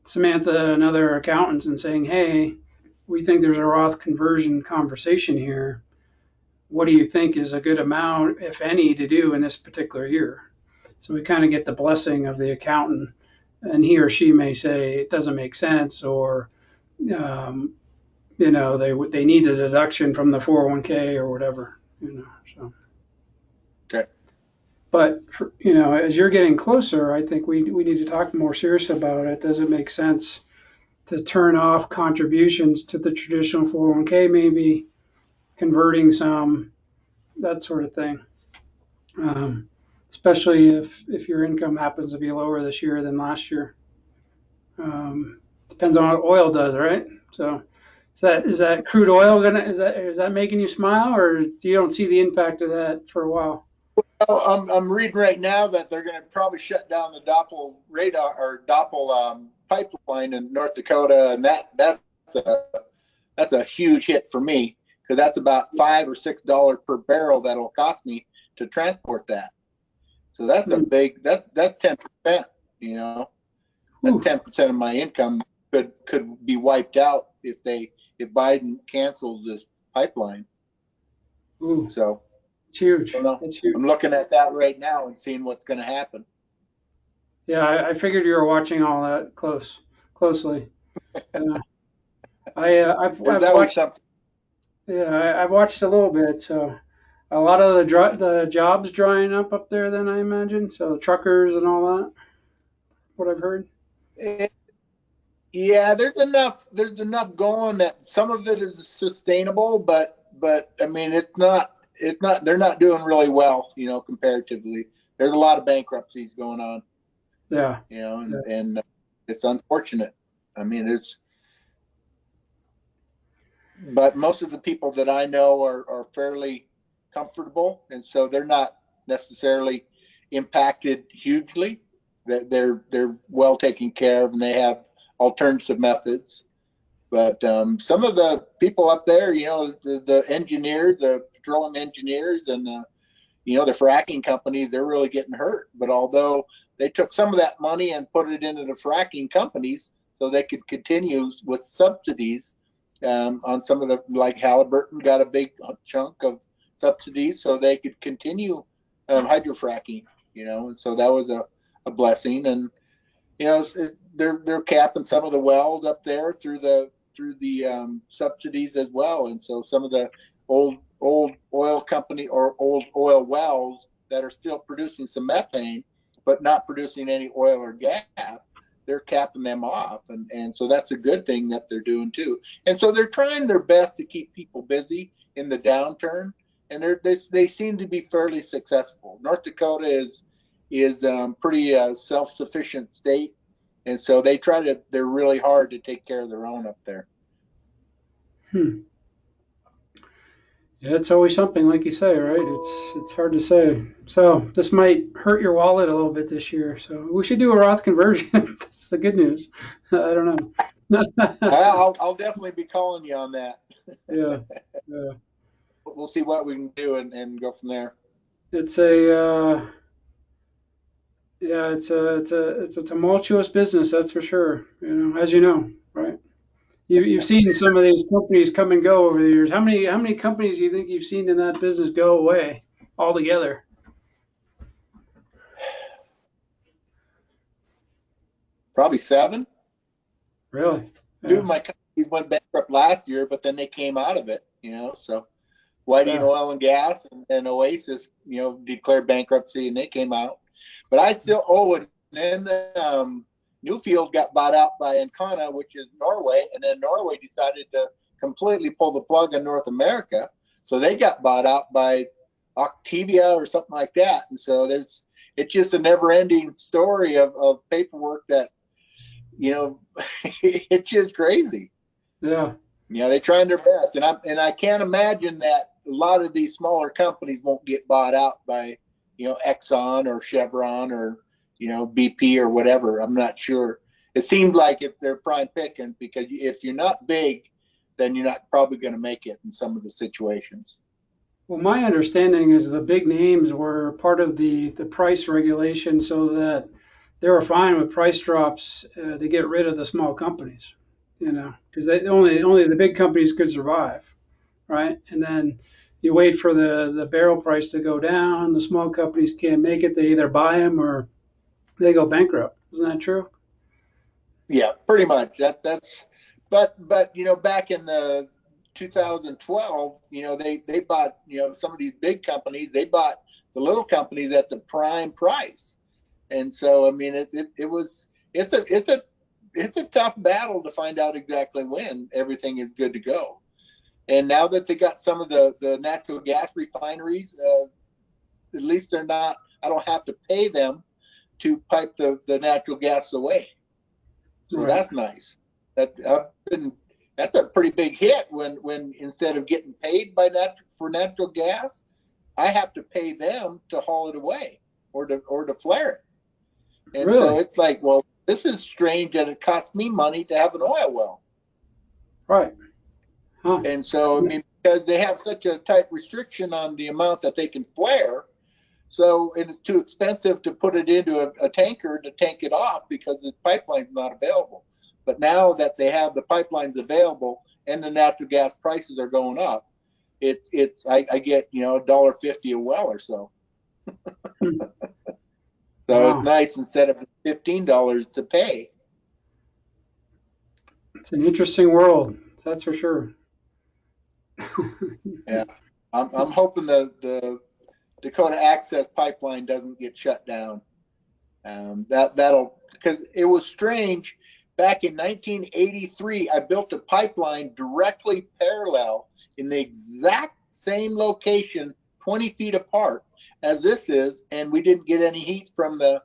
Samantha and other accountants and saying, hey, we think there's a Roth conversion conversation here. What do you think is a good amount, if any, to do in this particular year? So we kind of get the blessing of the accountant, and he or she may say it doesn't make sense, or you know, they need a deduction from the 401k or whatever, you know. So. Okay. But for, you know, as you're getting closer, I think we need to talk more serious about it. Does it make sense to turn off contributions to the traditional 401k, maybe converting some, that sort of thing? Especially if your income happens to be lower this year than last year. Depends on what oil does, right? So. Is that crude oil is that making you smile, or you don't see the impact of that for a while? Well, I'm reading right now that they're going to probably shut down the Doppel radar or Doppel pipeline in North Dakota, and that's a huge hit for me, because that's about $5 or $6 per barrel that'll cost me to transport that. So that's a big, that's 10%. You know, that 10% of my income could be wiped out if Biden cancels this pipeline. Ooh, so it's huge. It's huge. I'm looking at that right now and seeing what's going to happen. Yeah, I figured you were watching all that closely. I've watched something. Yeah, I've watched a little bit. So a lot of the jobs drying up there, then I imagine. So the truckers and all that. What I've heard. Yeah, there's enough going that some of it is sustainable, but I mean it's not they're not doing really well, you know, comparatively. There's a lot of bankruptcies going on. Yeah. You know, and it's unfortunate. I mean, but most of the people that I know are fairly comfortable, and so they're not necessarily impacted hugely. they're well taken care of, and they have alternative methods. But some of the people up there, the engineers, the petroleum engineers, and the fracking companies, they're really getting hurt. But although they took some of that money and put it into the fracking companies so they could continue with subsidies on some of like Halliburton got a big chunk of subsidies so they could continue hydrofracking, and so that was a blessing. And they're capping some of the wells up there through the subsidies as well. And so some of the old oil company or old oil wells that are still producing some methane but not producing any oil or gas, they're capping them off. And so that's a good thing that they're doing too. And so they're trying their best to keep people busy in the downturn, and they seem to be fairly successful. North Dakota is pretty self-sufficient state, and so they're really hard to take care of their own up there. Yeah, it's always something, like you say, right? It's hard to say. So this might hurt your wallet a little bit this year. So we should do a Roth conversion. That's the good news. I don't know. I'll definitely be calling you on that. Yeah. We'll see what we can do and go from there. It's a it's a tumultuous business, that's for sure. As you know, right? You've seen some of these companies come and go over the years. How many companies do you think you've seen in that business go away altogether? Probably 7. Really? Yeah. 2 of my companies went bankrupt last year, but then they came out of it. So Whiting Oil and Gas and Oasis, declared bankruptcy and they came out. But I still owe it. And then Newfield got bought out by Encana, which is Norway, and then Norway decided to completely pull the plug on North America. So they got bought out by Octavia or something like that. And so it's just a never-ending story of paperwork that, it's just crazy. Yeah. They're trying their best, and I can't imagine that a lot of these smaller companies won't get bought out by, Exxon or Chevron or BP or whatever. I'm not sure. It seemed like if they're prime picking, because if you're not big, then you're not probably going to make it in some of the situations. Well, my understanding is the big names were part of the price regulation, so that they were fine with price drops to get rid of the small companies, because only the big companies could survive, right? And then you wait for the barrel price to go down. The small companies can't make it. They either buy them or they go bankrupt. Isn't that true? Yeah, pretty much. But back in the 2012, they bought, some of these big companies, they bought the little companies at the prime price. And so, I mean, it's a tough battle to find out exactly when everything is good to go. And now that they got some of the natural gas refineries, at least I don't have to pay them to pipe the natural gas away. So right. That's nice. That's a pretty big hit when instead of getting paid for natural gas, I have to pay them to haul it away or to flare it. And really? So it's like, well, this is strange that it costs me money to have an oil well. Right. Huh. And so, I mean, because they have such a tight restriction on the amount that they can flare, so it's too expensive to put it into a tanker to tank it off because the pipeline's not available. But now that they have the pipelines available and the natural gas prices are going up, I get $1.50 a well or so. So wow. It's nice instead of $15 to pay. It's an interesting world, that's for sure. Yeah, I'm hoping the Dakota Access Pipeline doesn't get shut down. That'll, because it was strange. Back in 1983, I built a pipeline directly parallel in the exact same location, 20 feet apart as this is, and we didn't get any heat from the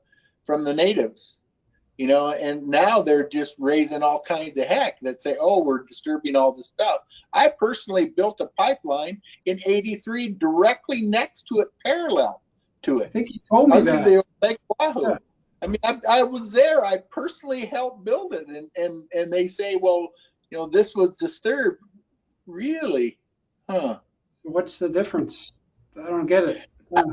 natives. And now they're just raising all kinds of heck that say, oh, we're disturbing all this stuff. I personally built a pipeline in 83 directly next to it, parallel to it. I think you told me under that. the Lake Wahoo. Yeah. I mean, I was there. I personally helped build it, and they say, well, this was disturbed. Really? Huh? What's the difference? I don't get it.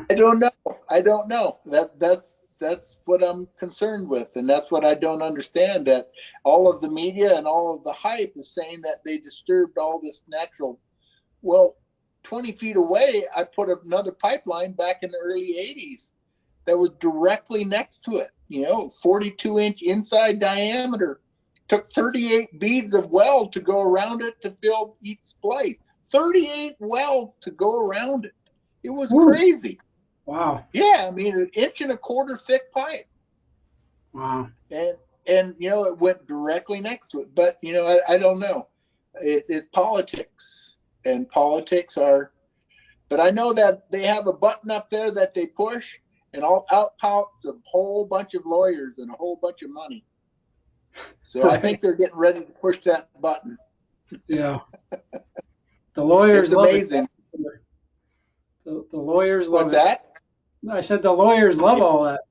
I don't know. I don't know. That's what I'm concerned with, and that's what I don't understand. That all of the media and all of the hype is saying that they disturbed all this natural. Well, 20 feet away, I put another pipeline back in the early 80s that was directly next to it. 42-inch inside diameter. Took 38 beads of weld to go around it to fill each splice. 38 welds to go around it. It was crazy. Wow. Yeah, I mean, 1.25 inch thick pipe. Wow. And it went directly next to it. But I don't know. It's politics, and politics are. But I know that they have a button up there that they push, and out pops a whole bunch of lawyers and a whole bunch of money. So I think they're getting ready to push that button. Yeah. The lawyers It's love amazing. it. The lawyers love What's it. that? I said the lawyers love all that.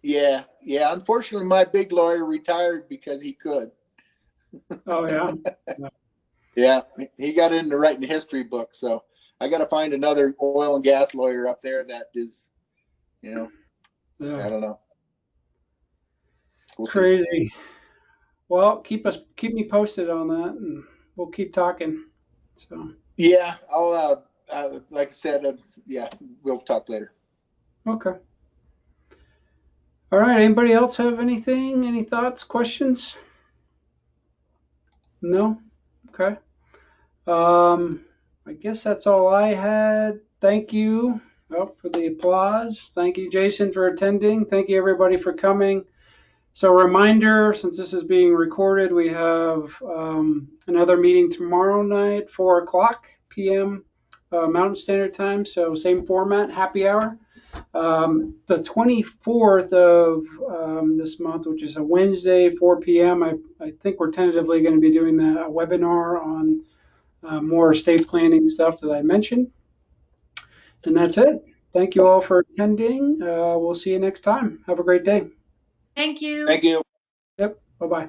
Yeah. Yeah. Unfortunately, my big lawyer retired because he could. Oh, yeah. Yeah, he got into writing history books. So I got to find another oil and gas lawyer up there that is, I don't know. We'll see. Crazy. Well, keep me posted on that, and we'll keep talking. So. Yeah, I'll. Like I said, yeah, we'll talk later. Okay. All right. Anybody else have anything? Any thoughts, questions? No? Okay. I guess that's all I had. Thank you for the applause. Thank you, Jason, for attending. Thank you, everybody, for coming. So reminder, since this is being recorded, we have another meeting tomorrow night, 4:00 p.m. Mountain Standard Time. So same format, happy hour. The 24th of this month, which is a Wednesday, 4 p.m., I think we're tentatively going to be doing a webinar on more estate planning stuff that I mentioned. And that's it. Thank you all for attending. We'll see you next time. Have a great day. Thank you. Thank you. Yep. Bye-bye.